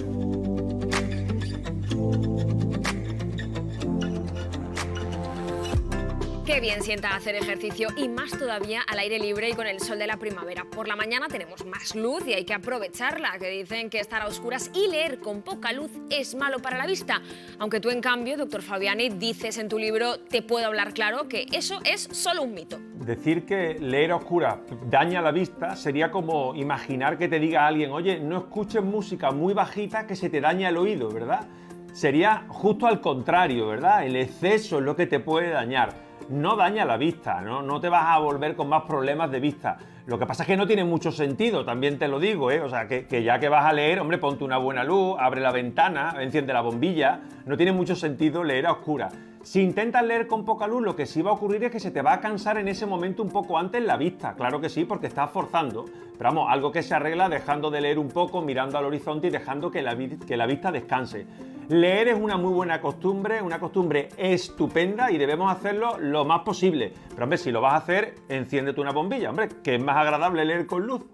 Qué bien sienta hacer ejercicio, y más todavía al aire libre y con el sol de la primavera. Por la mañana tenemos más luz y hay que aprovecharla, que dicen que estar a oscuras y leer con poca luz es malo para la vista. Aunque tú, en cambio, doctor Fabiani, dices en tu libro Te puedo hablar claro que eso es solo un mito. Decir que leer a oscuras daña la vista sería como imaginar que te diga alguien: oye, no escuches música muy bajita que se te daña el oído, ¿verdad? Sería justo al contrario, ¿verdad? El exceso es lo que te puede dañar. No daña la vista, no te vas a volver con más problemas de vista. Lo que pasa es que no tiene mucho sentido, también te lo digo, ¿eh? O sea, que ya que vas a leer, hombre, ponte una buena luz, abre la ventana, enciende la bombilla. No tiene mucho sentido leer a oscuras. Si intentas leer con poca luz, lo que sí va a ocurrir es que se te va a cansar en ese momento un poco antes la vista. Claro que sí, porque estás forzando. Pero vamos, algo que se arregla dejando de leer un poco, mirando al horizonte y dejando que la vista descanse. Leer es una muy buena costumbre, una costumbre estupenda, y debemos hacerlo lo más posible. Pero hombre, si lo vas a hacer, enciéndete una bombilla, hombre, que es más agradable leer con luz.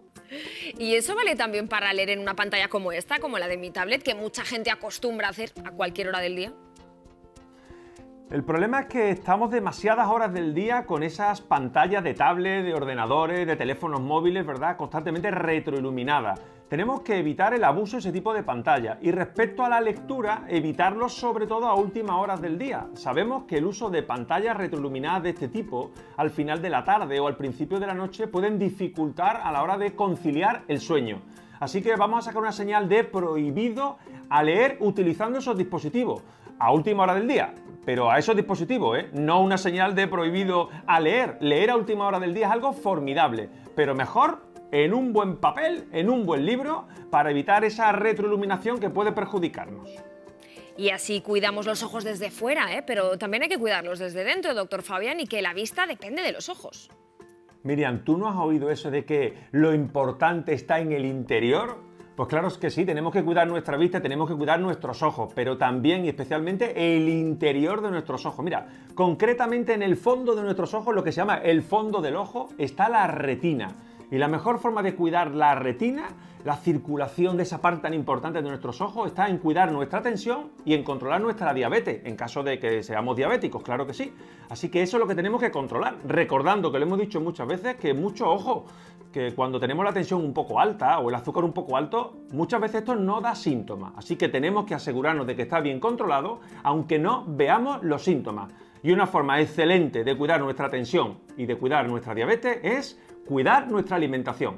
Y eso vale también para leer en una pantalla como esta, como la de mi tablet, que mucha gente acostumbra a hacer a cualquier hora del día. El problema es que estamos demasiadas horas del día con esas pantallas de tablet, de ordenadores, de teléfonos móviles, ¿verdad? Constantemente retroiluminadas. Tenemos que evitar el abuso de ese tipo de pantalla. Y respecto a la lectura, evitarlo sobre todo a últimas horas del día. Sabemos que el uso de pantallas retroiluminadas de este tipo, al final de la tarde o al principio de la noche, pueden dificultar a la hora de conciliar el sueño. Así que vamos a sacar una señal de prohibido a leer utilizando esos dispositivos a última hora del día. Pero a esos dispositivos, no una señal de prohibido a leer. Leer a última hora del día es algo formidable, pero mejor en un buen papel, en un buen libro, para evitar esa retroiluminación que puede perjudicarnos. Y así cuidamos los ojos desde fuera, pero también hay que cuidarlos desde dentro, doctor Fabián, y que la vista depende de los ojos. Miriam, ¿tú no has oído eso de que lo importante está en el interior? Pues claro que sí, tenemos que cuidar nuestra vista, tenemos que cuidar nuestros ojos, pero también y especialmente el interior de nuestros ojos. Mira, concretamente en el fondo de nuestros ojos, lo que se llama el fondo del ojo, está la retina. Y la mejor forma de cuidar la retina, la circulación de esa parte tan importante de nuestros ojos, está en cuidar nuestra tensión y en controlar nuestra diabetes, en caso de que seamos diabéticos, claro que sí. Así que eso es lo que tenemos que controlar, recordando que lo hemos dicho muchas veces, que mucho ojo, que cuando tenemos la tensión un poco alta o el azúcar un poco alto, muchas veces esto no da síntomas. Así que tenemos que asegurarnos de que está bien controlado, aunque no veamos los síntomas. Y una forma excelente de cuidar nuestra tensión y de cuidar nuestra diabetes es cuidar nuestra alimentación.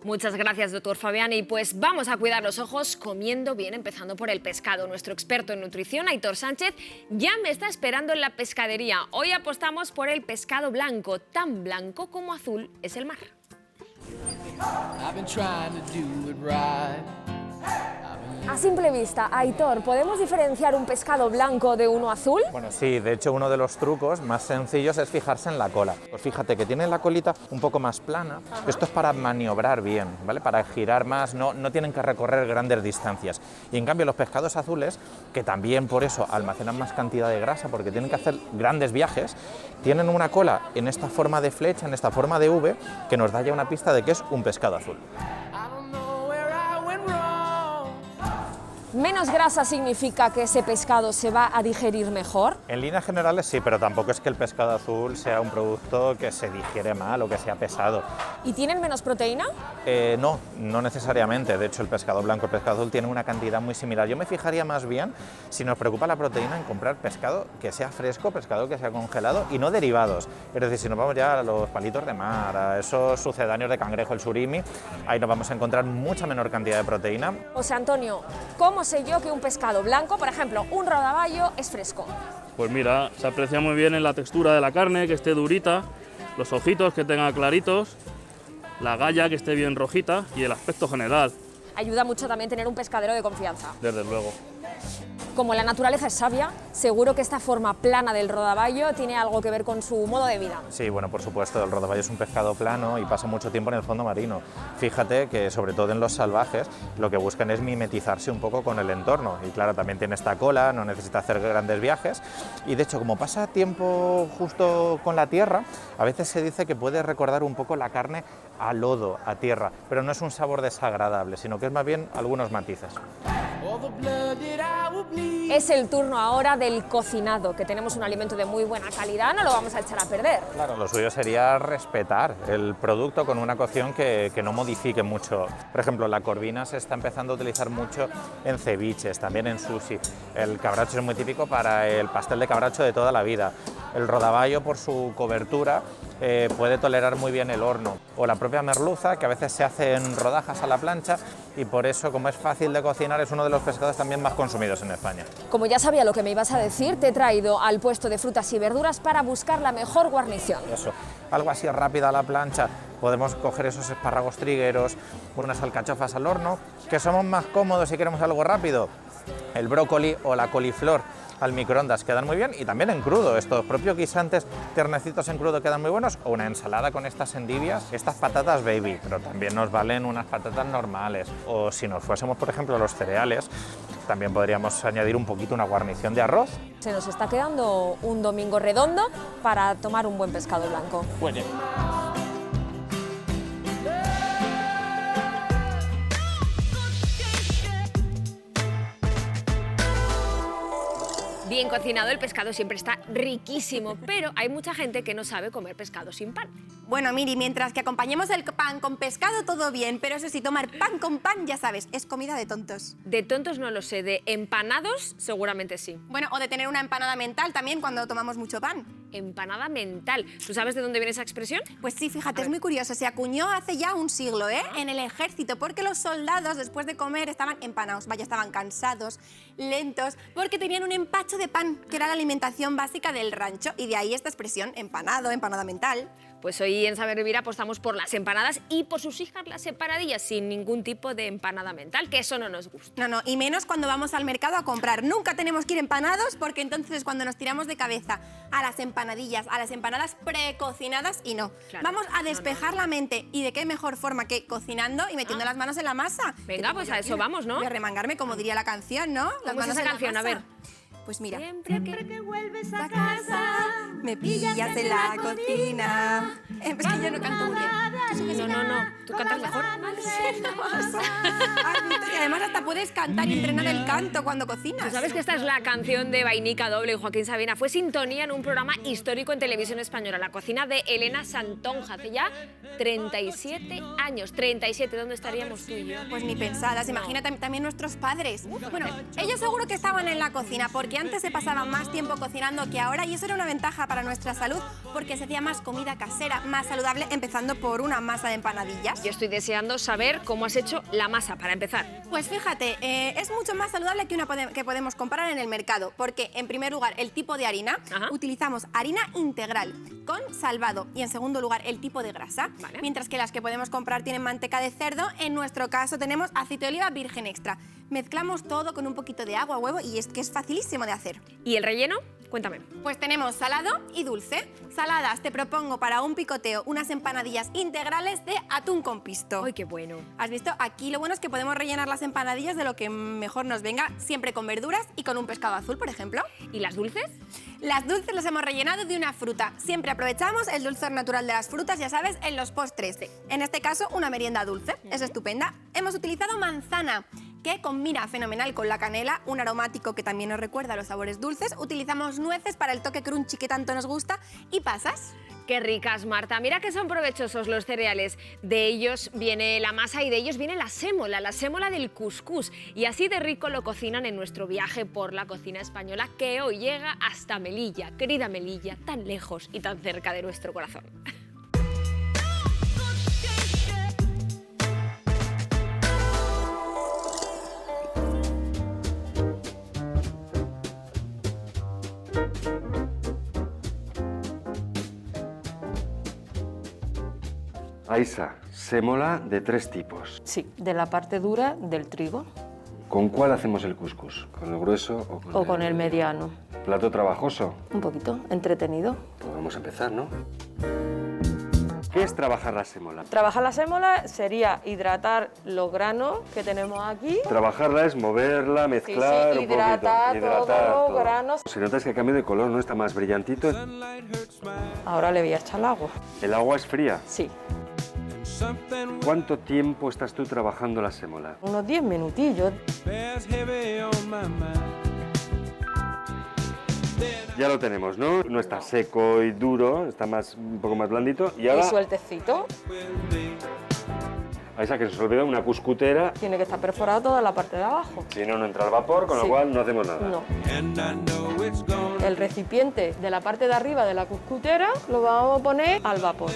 Muchas gracias, doctor Fabián. Y pues vamos a cuidar los ojos comiendo bien, empezando por el pescado. Nuestro experto en nutrición, Aitor Sánchez, ya me está esperando en la pescadería. Hoy apostamos por el pescado blanco. Tan blanco como azul es el mar. A simple vista, Aitor, ¿podemos diferenciar un pescado blanco de uno azul? Bueno, sí, de hecho uno de los trucos más sencillos es fijarse en la cola. Pues fíjate que tiene la colita un poco más plana. Ajá. Esto es para maniobrar bien, ¿vale? Para girar más, no tienen que recorrer grandes distancias. Y en cambio los pescados azules, que también por eso almacenan más cantidad de grasa porque tienen que hacer grandes viajes, tienen una cola en esta forma de flecha, en esta forma de V, que nos da ya una pista de que es un pescado azul. ¿Menos grasa significa que ese pescado se va a digerir mejor? En líneas generales sí, pero tampoco es que el pescado azul sea un producto que se digiere mal o que sea pesado. ¿Y tienen menos proteína? No necesariamente. De hecho, el pescado blanco y el pescado azul tienen una cantidad muy similar. Yo me fijaría más bien Si nos preocupa la proteína, en comprar pescado que sea fresco, pescado que sea congelado y no derivados. Es decir, si nos vamos ya a los palitos de mar, a esos sucedáneos de cangrejo, el surimi, ahí nos vamos a encontrar mucha menor cantidad de proteína. José Antonio, ¿cómo sé yo que un pescado blanco, por ejemplo, un rodaballo, es fresco? Pues mira, se aprecia muy bien en la textura de la carne, que esté durita, los ojitos que tenga claritos, la galla que esté bien rojita y el aspecto general. Ayuda mucho también tener un pescadero de confianza. Desde luego. Como la naturaleza es sabia, seguro que esta forma plana del rodaballo tiene algo que ver con su modo de vida. Sí, bueno, por supuesto, el rodaballo es un pescado plano y pasa mucho tiempo en el fondo marino. Fíjate que, sobre todo en los salvajes, lo que buscan es mimetizarse un poco con el entorno. Y claro, también tiene esta cola, no necesita hacer grandes viajes. Y de hecho, como pasa tiempo justo con la tierra, a veces se dice que puede recordar un poco la carne a lodo, a tierra, pero no es un sabor desagradable, sino que es más bien algunos matices. Es el turno ahora del cocinado, que tenemos un alimento de muy buena calidad, no lo vamos a echar a perder. Claro, lo suyo sería respetar el producto con una cocción que no modifique mucho. Por ejemplo, la corvina se está empezando a utilizar mucho en ceviches, también en sushi. El cabracho es muy típico para el pastel de cabracho de toda la vida. El rodaballo, por su cobertura, puede tolerar muy bien el horno. O la propia merluza, que a veces se hace en rodajas a la plancha y por eso, como es fácil de cocinar, es uno de los pescados también más consumidos en España. Como ya sabía lo que me ibas a decir, te he traído al puesto de frutas y verduras para buscar la mejor guarnición. Eso, algo así rápido a la plancha. Podemos coger esos espárragos trigueros, unas alcachofas al horno, que somos más cómodos si queremos algo rápido. El brócoli o la coliflor al microondas quedan muy bien y también en crudo. Estos propios guisantes tiernecitos en crudo quedan muy buenos, o una ensalada con estas endivias, estas patatas baby, pero también nos valen unas patatas normales. O si nos fuésemos, por ejemplo, a los cereales, también podríamos añadir un poquito una guarnición de arroz. Se nos está quedando un domingo redondo para tomar un buen pescado blanco. Bueno. Bien cocinado, el pescado siempre está riquísimo, pero hay mucha gente que no sabe comer pescado sin pan. Bueno, Miri, mientras que acompañemos el pan con pescado, todo bien, pero eso sí, tomar pan con pan, ya sabes, es comida de tontos. De tontos no lo sé, de empanados seguramente sí. Bueno, o de tener una empanada mental también cuando tomamos mucho pan. Empanada mental. ¿Tú sabes de dónde viene esa expresión? Pues sí, fíjate, es muy curioso. Se acuñó hace ya un siglo, en el ejército, porque los soldados después de comer estaban empanados, vaya, estaban cansados, lentos, porque tenían un empacho de pan, que era la alimentación básica del rancho, y de ahí esta expresión, empanado, empanada mental. Pues hoy en Saber Vivir apostamos por las empanadas y por sus hijas las empanadillas, sin ningún tipo de empanada mental, que eso no nos gusta. No, y menos cuando vamos al mercado a comprar. Nunca tenemos que ir empanados, porque entonces es cuando nos tiramos de cabeza a las empanadillas, a las empanadas precocinadas y no. Claro, vamos a despejar la mente, y de qué mejor forma que cocinando y metiendo las manos en la masa. Venga, pues a eso vamos, ¿no? Voy a remangarme, como diría la canción, ¿no? Las manos en la canción, a ver. Pues mira. Siempre que vuelves a casa, me pillas en la cocina. Es que yo no canto muy bien. No, tú cantas mejor. Y además hasta puedes cantar y entrenar el canto cuando cocinas. ¿Tú sabes que esta es la canción de Vainica Doble y Joaquín Sabina? Fue sintonía en un programa histórico en televisión española, La cocina de Elena Santonja, hace ya 37 años. 37, ¿dónde estaríamos tú y yo? Pues ni pensadas, imagínate también nuestros padres. Bueno, ellos seguro que estaban en la cocina, porque antes se pasaba más tiempo cocinando que ahora, y eso era una ventaja para nuestra salud, porque se hacía más comida casera, más saludable, empezando por una masa de empanadillas. Yo estoy deseando saber cómo has hecho la masa, para empezar. Pues fíjate, es mucho más saludable que una que podemos comprar en el mercado, porque en primer lugar el tipo de harina, utilizamos harina integral con salvado, y en segundo lugar el tipo de grasa, mientras que las que podemos comprar tienen manteca de cerdo. En nuestro caso tenemos aceite de oliva virgen extra. Mezclamos todo con un poquito de agua, huevo, y es que es facilísimo de hacer. ¿Y el relleno? Cuéntame. Pues tenemos salado y dulce. Saladas, te propongo para un picoteo unas empanadillas integrales de atún con pisto. ¡Ay, qué bueno! ¿Has visto? Aquí lo bueno es que podemos rellenar las empanadillas de lo que mejor nos venga, siempre con verduras y con un pescado azul, por ejemplo. ¿Y las dulces? Las dulces las hemos rellenado de una fruta. Siempre aprovechamos el dulzor natural de las frutas, ya sabes, en los postres. En este caso, una merienda dulce. Es estupenda. Hemos utilizado manzana, que combina fenomenal con la canela, un aromático que también nos recuerda a los sabores dulces. Utilizamos nueces para el toque crunchy que tanto nos gusta y pasas. Qué ricas, Marta. Mira que son provechosos los cereales. De ellos viene la masa y de ellos viene la sémola del cuscús. Y así de rico lo cocinan en nuestro viaje por la cocina española, que hoy llega hasta Melilla. Querida Melilla, tan lejos y tan cerca de nuestro corazón. Aisa, sémola de 3 tipos. Sí, de la parte dura del trigo. ¿Con cuál hacemos el cuscús? ¿Con el grueso o con el mediano? ¿Plato trabajoso? Un poquito, entretenido. Pues vamos a empezar, ¿no? ¿Qué es trabajar la sémola? Trabajar la sémola sería hidratar los granos que tenemos aquí. Trabajarla es moverla, mezclar un poquito. Hidratar todos los granos. Se nota es que cambia de color, ¿no? Está más brillantito. Ahora le voy a echar el agua. ¿El agua es fría? Sí. ¿Cuánto tiempo estás tú trabajando la sémola? Unos 10 minutillos. Ya lo tenemos, ¿no? No está seco y duro, está un poco más blandito. Y ahora... Y sueltecito. Aisa, que se os olvida una cuscutera. Tiene que estar perforada toda la parte de abajo. Si no, no entra el vapor, con lo cual no hacemos nada. No. El recipiente de la parte de arriba de la cuscutera lo vamos a poner al vapor.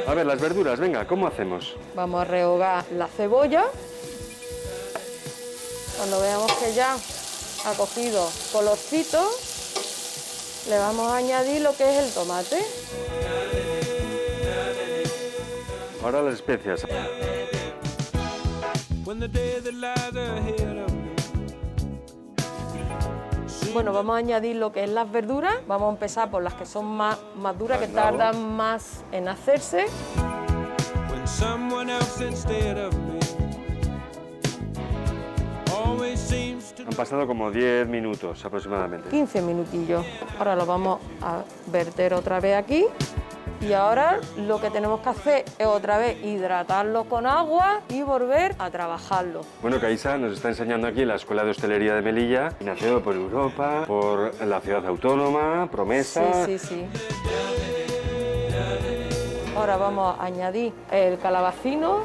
A ver, las verduras, venga, ¿cómo hacemos? Vamos a rehogar la cebolla. Cuando veamos que ya ha cogido colorcito, le vamos a añadir lo que es el tomate. Ahora las especias. Bueno, vamos a añadir lo que es las verduras. Vamos a empezar por las que son más duras, que tardan más en hacerse. Han pasado como 10 minutos aproximadamente. 15 minutillos. Ahora lo vamos a verter otra vez aquí. Y ahora lo que tenemos que hacer es otra vez hidratarlo con agua y volver a trabajarlo. Bueno, que Aisa nos está enseñando aquí en la Escuela de Hostelería de Melilla, nacido por Europa, por la ciudad autónoma, Promesa. Sí, sí, sí. Ahora vamos a añadir el calabacino,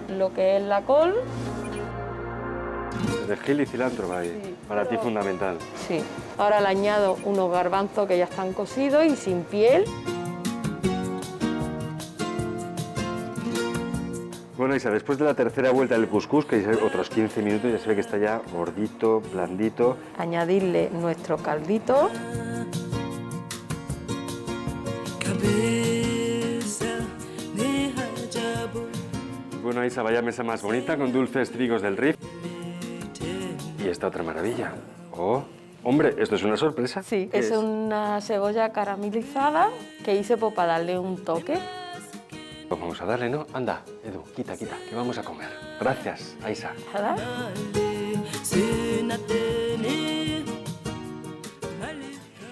lo que es la col. Perejil y cilantro va ahí, sí, para ti fundamental. Sí. Ahora le añado unos garbanzos que ya están cocidos y sin piel. Bueno, Isa, después de la tercera vuelta del cuscús, que es otros 15 minutos, ya se ve que está ya gordito, blandito. Añadirle nuestro caldito. Bueno, Isa, vaya mesa más bonita con dulces trigos del Rif. Y esta otra maravilla. ¡Oh! Hombre, ¿esto es una sorpresa? Sí, es una cebolla caramelizada que hice pues, para darle un toque. Pues vamos a darle, ¿no? Anda, Edu, quita, que vamos a comer. Gracias, Aisa. ¿Nada?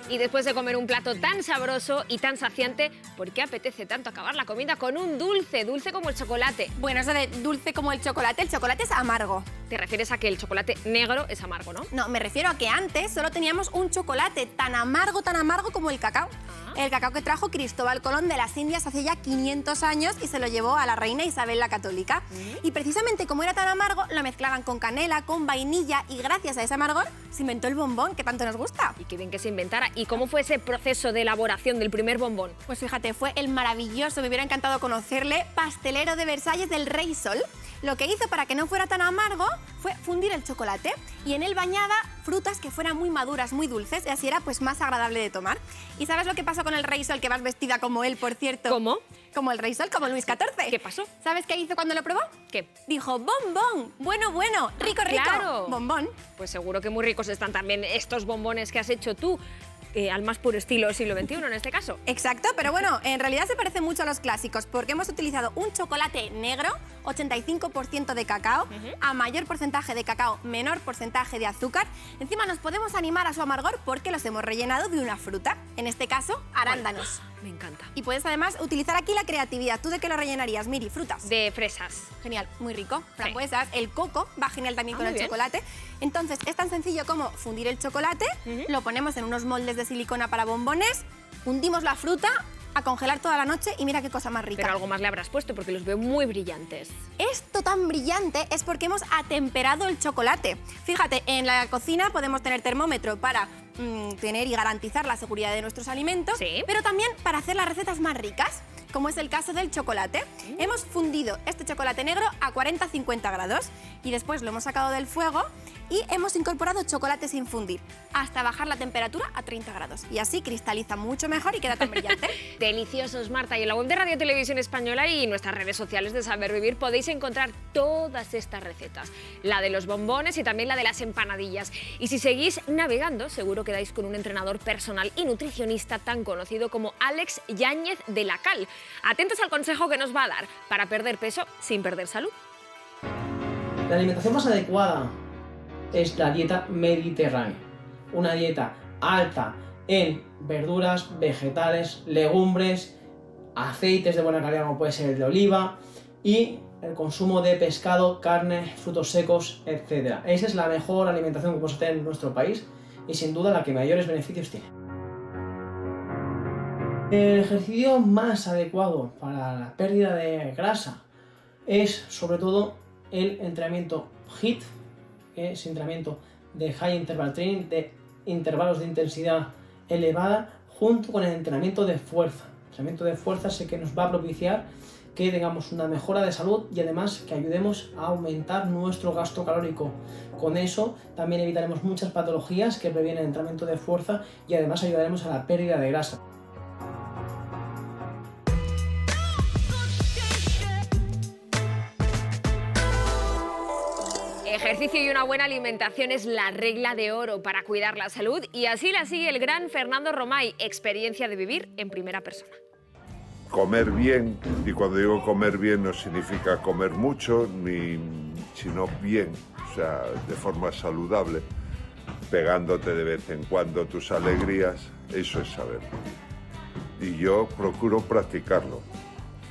Y después de comer un plato tan sabroso y tan saciante, ¿por qué apetece tanto acabar la comida con un dulce como el chocolate? Bueno, eso de dulce como el chocolate es amargo. Te refieres a que el chocolate negro es amargo, ¿no? No, me refiero a que antes solo teníamos un chocolate tan amargo como el cacao. El cacao que trajo Cristóbal Colón de las Indias hace ya 500 años y se lo llevó a la reina Isabel la Católica. Y precisamente como era tan amargo, lo mezclaban con canela, con vainilla y gracias a ese amargor se inventó el bombón que tanto nos gusta. Y qué bien que se inventara. ¿Y cómo fue ese proceso de elaboración del primer bombón? Pues fíjate, fue el maravilloso, me hubiera encantado conocerle, pastelero de Versalles del Rey Sol. Lo que hizo para que no fuera tan amargo fue fundir el chocolate y en él bañaba frutas que fueran muy maduras, muy dulces, y así era pues más agradable de tomar. ¿Y sabes lo que pasó con el Rey Sol, que vas vestida como él, por cierto? ¿Cómo? Como el Rey Sol, como Luis XIV. ¿Qué pasó? ¿Sabes qué hizo cuando lo probó? ¿Qué? Dijo, bombón, bueno, rico, claro. Bombón. Pues seguro que muy ricos están también estos bombones que has hecho tú. Al más puro estilo siglo XXI en este caso. Exacto, pero bueno, en realidad se parece mucho a los clásicos porque hemos utilizado un chocolate negro, 85% de cacao, a mayor porcentaje de cacao, menor porcentaje de azúcar. Encima nos podemos animar a su amargor porque los hemos rellenado de una fruta, en este caso, arándanos. Me encanta. Y puedes además utilizar aquí la creatividad. ¿Tú de qué lo rellenarías, Miri? ¿Frutas? De fresas. Genial, muy rico. Frambuesas, el coco va genial también con el chocolate. Entonces, es tan sencillo como fundir el chocolate, lo ponemos en unos moldes de silicona para bombones, hundimos la fruta, a congelar toda la noche y mira qué cosa más rica. Pero algo más le habrás puesto porque los veo muy brillantes. Esto tan brillante es porque hemos atemperado el chocolate. Fíjate, en la cocina podemos tener termómetro para tener y garantizar la seguridad de nuestros alimentos, pero también para hacer las recetas más ricas, como es el caso del chocolate. Hemos fundido este chocolate negro a 40-50 grados y después lo hemos sacado del fuego y hemos incorporado chocolate sin fundir hasta bajar la temperatura a 30 grados. Y así cristaliza mucho mejor y queda tan brillante. Deliciosos, Marta. Y en la web de Radio Televisión Española y nuestras redes sociales de Saber Vivir podéis encontrar todas estas recetas. La de los bombones y también la de las empanadillas. Y si seguís navegando, seguro quedáis con un entrenador personal y nutricionista tan conocido como Àlex Yáñez de la Cal. Atentos al consejo que nos va a dar para perder peso sin perder salud. La alimentación más adecuada es la dieta mediterránea. Una dieta alta en verduras, vegetales, legumbres, aceites de buena calidad como puede ser el de oliva y el consumo de pescado, carne, frutos secos, etc. Esa es la mejor alimentación que podemos tener en nuestro país y sin duda la que mayores beneficios tiene. El ejercicio más adecuado para la pérdida de grasa es sobre todo el entrenamiento HIIT, que es entrenamiento de High Interval Training, de intervalos de intensidad elevada, junto con el entrenamiento de fuerza. El entrenamiento de fuerza es el que nos va a propiciar que tengamos una mejora de salud y además que ayudemos a aumentar nuestro gasto calórico. Con eso también evitaremos muchas patologías que previene el entrenamiento de fuerza y además ayudaremos a la pérdida de grasa. Ejercicio y una buena alimentación es la regla de oro para cuidar la salud y así la sigue el gran Fernando Romay, experiencia de vivir en primera persona. Comer bien, y cuando digo comer bien no significa comer mucho, sino bien, o sea, de forma saludable, pegándote de vez en cuando tus alegrías, eso es saber. Y yo procuro practicarlo.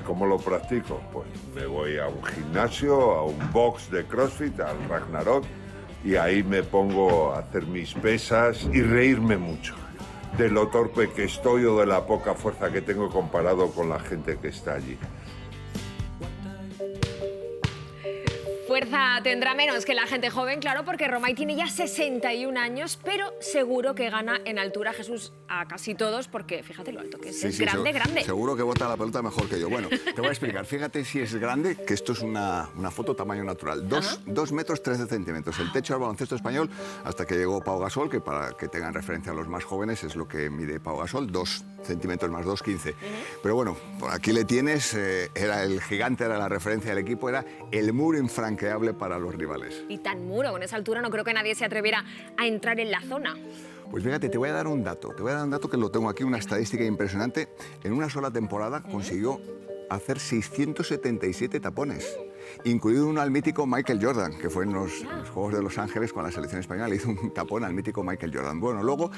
¿Cómo lo practico? Pues me voy a un gimnasio, a un box de CrossFit, al Ragnarok, y ahí me pongo a hacer mis pesas y reírme mucho de lo torpe que estoy o de la poca fuerza que tengo comparado con la gente que está allí. Fuerza tendrá menos que la gente joven, claro, porque Romay tiene ya 61 años, pero seguro que gana en altura, Jesús, a casi todos, porque fíjate lo alto que es, es grande, grande. Seguro que bota la pelota mejor que yo. Bueno, te voy a explicar. Fíjate si es grande, que esto es una foto tamaño natural. 2 metros 13 centímetros. El techo del baloncesto español, hasta que llegó Pau Gasol, que para que tengan referencia a los más jóvenes es lo que mide Pau Gasol, 2 centímetros más 2, 15. Pero bueno, por aquí le tienes, era el gigante, era la referencia del equipo, era el muro infranqueable para los rivales. Y tan muro, con esa altura no creo que nadie se atreviera a entrar en la zona. Pues fíjate, te voy a dar un dato, que lo tengo aquí, una estadística impresionante. En una sola temporada consiguió hacer 677 tapones, incluido uno al mítico Michael Jordan, que fue en los Juegos de Los Ángeles con la selección española, le hizo un tapón al mítico Michael Jordan. Bueno, luego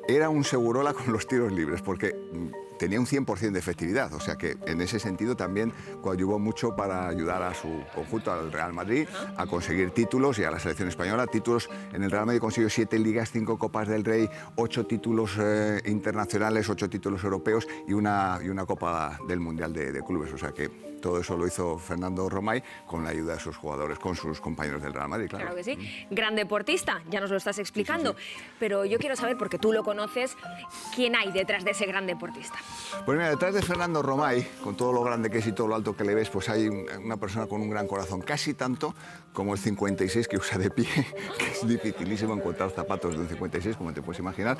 era un segurola con los tiros libres, porque tenía un 100% de efectividad, o sea que en ese sentido también coadyuvó mucho para ayudar a su conjunto, al Real Madrid, a conseguir títulos y a la selección española. Títulos, en el Real Madrid consiguió 7 ligas, 5 Copas del Rey, 8 títulos internacionales, 8 títulos europeos y una Copa del Mundial de Clubes, o sea que todo eso lo hizo Fernando Romay con la ayuda de sus jugadores, con sus compañeros del Real Madrid, claro. Claro que sí. Gran deportista, ya nos lo estás explicando. Pero yo quiero saber, porque tú lo conoces, ¿quién hay detrás de ese gran deportista? Pues mira, detrás de Fernando Romay, con todo lo grande que es y todo lo alto que le ves, pues hay una persona con un gran corazón, casi tanto como el 56 que usa de pie, que es dificilísimo encontrar zapatos de un 56, como te puedes imaginar,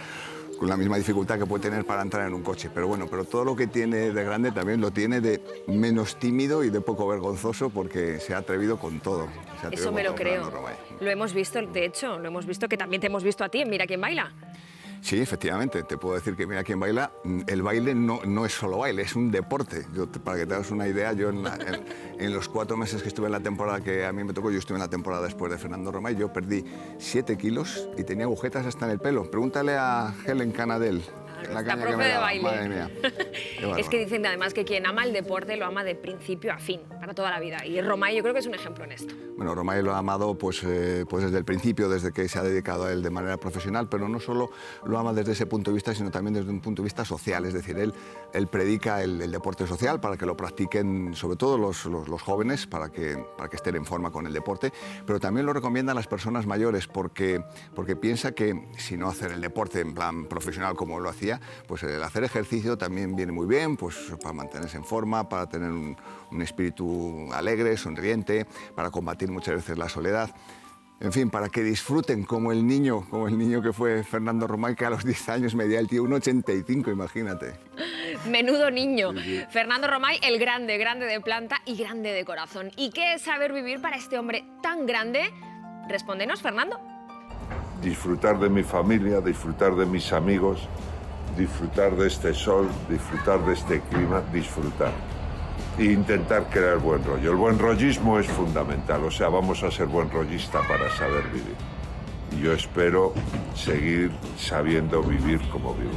con la misma dificultad que puede tener para entrar en un coche. Pero bueno, pero todo lo que tiene de grande también lo tiene de menos tímido y de poco vergonzoso, porque se ha atrevido con todo. Eso me lo creo. Lo hemos visto, de hecho, lo hemos visto, que también te hemos visto a ti en Mira quién baila. Sí, efectivamente, te puedo decir que Mira quién baila, el baile no es solo baile, es un deporte. Para que te hagas una idea, yo en los 4 meses que estuve en la temporada que a mí me tocó, yo estuve en la temporada después de Fernando Romay, yo perdí 7 kilos y tenía agujetas hasta en el pelo. Pregúntale a Helen Canadell, La profe de baile. Madre mía. Es que dicen además que quien ama el deporte lo ama de principio a fin, para toda la vida. Y Romay yo creo que es un ejemplo en esto. Bueno, Romay lo ha amado pues desde el principio, desde que se ha dedicado a él de manera profesional, pero no solo lo ama desde ese punto de vista, sino también desde un punto de vista social. Es decir, él predica el deporte social para que lo practiquen sobre todo los jóvenes, para que estén en forma con el deporte, pero también lo recomienda a las personas mayores porque piensa que si no hacer el deporte en plan profesional como lo hacía, pues el hacer ejercicio también viene muy bien, pues para mantenerse en forma, para tener un espíritu alegre, sonriente, para combatir muchas veces la soledad. En fin, para que disfruten como el niño que fue Fernando Romay, que a los 10 años medía el tío 1,85, imagínate. Menudo niño. Fernando Romay, el grande de planta y grande de corazón. ¿Y qué es saber vivir para este hombre tan grande? Respóndenos, Fernando. Disfrutar de mi familia, disfrutar de mis amigos, disfrutar de este sol, disfrutar de este clima, disfrutar. E intentar crear buen rollo. El buen rollismo es fundamental, o sea, vamos a ser buen rollista para saber vivir. Y yo espero seguir sabiendo vivir como vivo.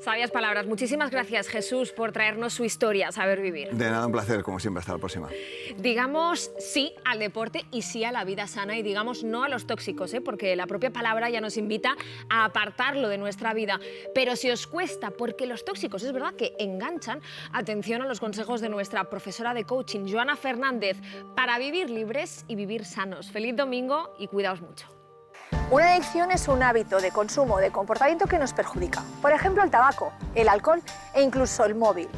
Sabias palabras. Muchísimas gracias, Jesús, por traernos su historia, Saber Vivir. De nada, un placer, como siempre. Hasta la próxima. Digamos sí al deporte y sí a la vida sana y digamos no a los tóxicos, porque la propia palabra ya nos invita a apartarlo de nuestra vida. Pero si os cuesta, porque los tóxicos es verdad que enganchan, atención a los consejos de nuestra profesora de coaching, Joana Fernández, para vivir libres y vivir sanos. Feliz domingo y cuidaos mucho. Una adicción es un hábito de consumo, de comportamiento que nos perjudica. Por ejemplo, el tabaco, el alcohol e incluso el móvil.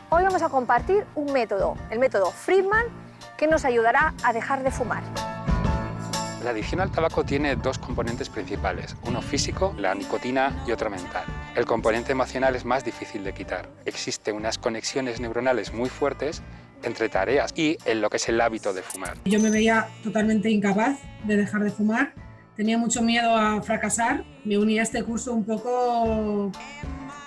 Hoy vamos a compartir un método, el método Friedman, que nos ayudará a dejar de fumar. La adicción al tabaco tiene dos componentes principales, uno físico, la nicotina, y otro mental. El componente emocional es más difícil de quitar. Existen unas conexiones neuronales muy fuertes entre tareas y en lo que es el hábito de fumar. Yo me veía totalmente incapaz de dejar de fumar. Tenía mucho miedo a fracasar. Me uní a este curso un poco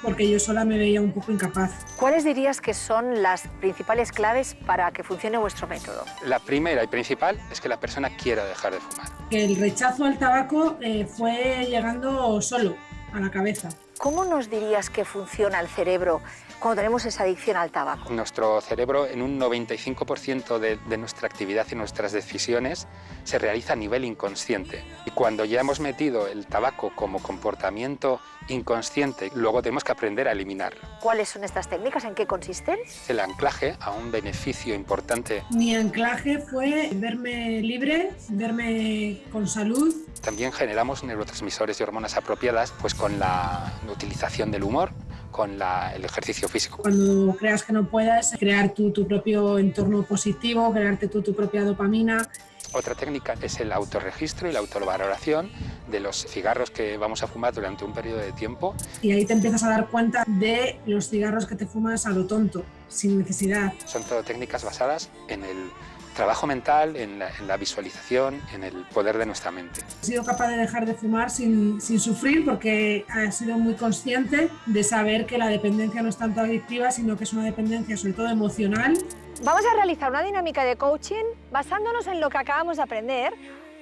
porque yo sola me veía un poco incapaz. ¿Cuáles dirías que son las principales claves para que funcione vuestro método? La primera y principal es que la persona quiera dejar de fumar. El rechazo al tabaco fue llegando solo a la cabeza. ¿Cómo nos dirías que funciona el cerebro cuando tenemos esa adicción al tabaco? Nuestro cerebro, en un 95% de nuestra actividad y nuestras decisiones, se realiza a nivel inconsciente. Y cuando ya hemos metido el tabaco como comportamiento inconsciente, luego tenemos que aprender a eliminarlo. ¿Cuáles son estas técnicas? ¿En qué consisten? El anclaje a un beneficio importante. Mi anclaje fue verme libre, verme con salud. También generamos neurotransmisores y hormonas apropiadas pues con la utilización del humor, con el ejercicio físico. Cuando creas que no puedas, crear tu propio entorno positivo, crearte tu propia dopamina. Otra técnica es el autorregistro y la autovaloración de los cigarros que vamos a fumar durante un periodo de tiempo. Y ahí te empiezas a dar cuenta de los cigarros que te fumas a lo tonto, sin necesidad. Son todo técnicas basadas en el trabajo mental, en la visualización, en el poder de nuestra mente. He sido capaz de dejar de fumar sin sufrir porque he sido muy consciente de saber que la dependencia no es tanto adictiva, sino que es una dependencia sobre todo emocional. Vamos a realizar una dinámica de coaching basándonos en lo que acabamos de aprender.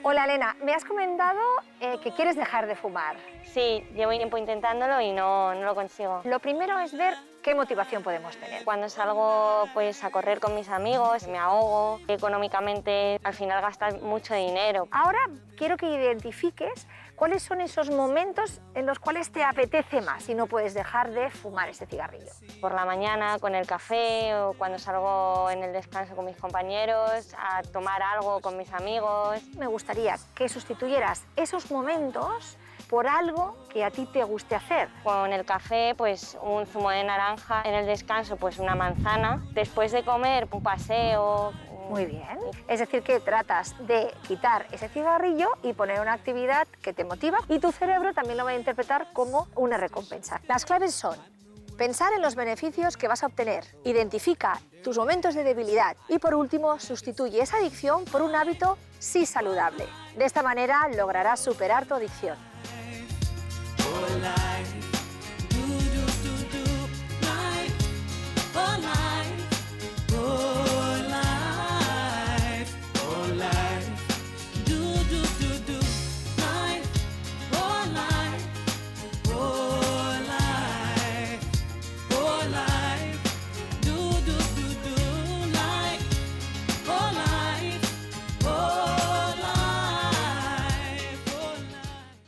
Hola Elena, me has comentado que quieres dejar de fumar. Sí, llevo tiempo intentándolo y no lo consigo. Lo primero es ver qué motivación podemos tener. Cuando salgo pues, a correr con mis amigos, me ahogo. Económicamente, al final gastas mucho dinero. Ahora quiero que identifiques cuáles son esos momentos en los cuales te apetece más y no puedes dejar de fumar ese cigarrillo. Por la mañana con el café o cuando salgo en el descanso con mis compañeros, a tomar algo con mis amigos. Me gustaría que sustituyeras esos momentos por algo que a ti te guste hacer. Con el café, pues un zumo de naranja, en el descanso, pues una manzana. Después de comer, un paseo. Muy bien. Es decir, que tratas de quitar ese cigarrillo y poner una actividad que te motiva y tu cerebro también lo va a interpretar como una recompensa. Las claves son pensar en los beneficios que vas a obtener, identifica tus momentos de debilidad y, por último, sustituye esa adicción por un hábito sí saludable. De esta manera lograrás superar tu adicción. Hola.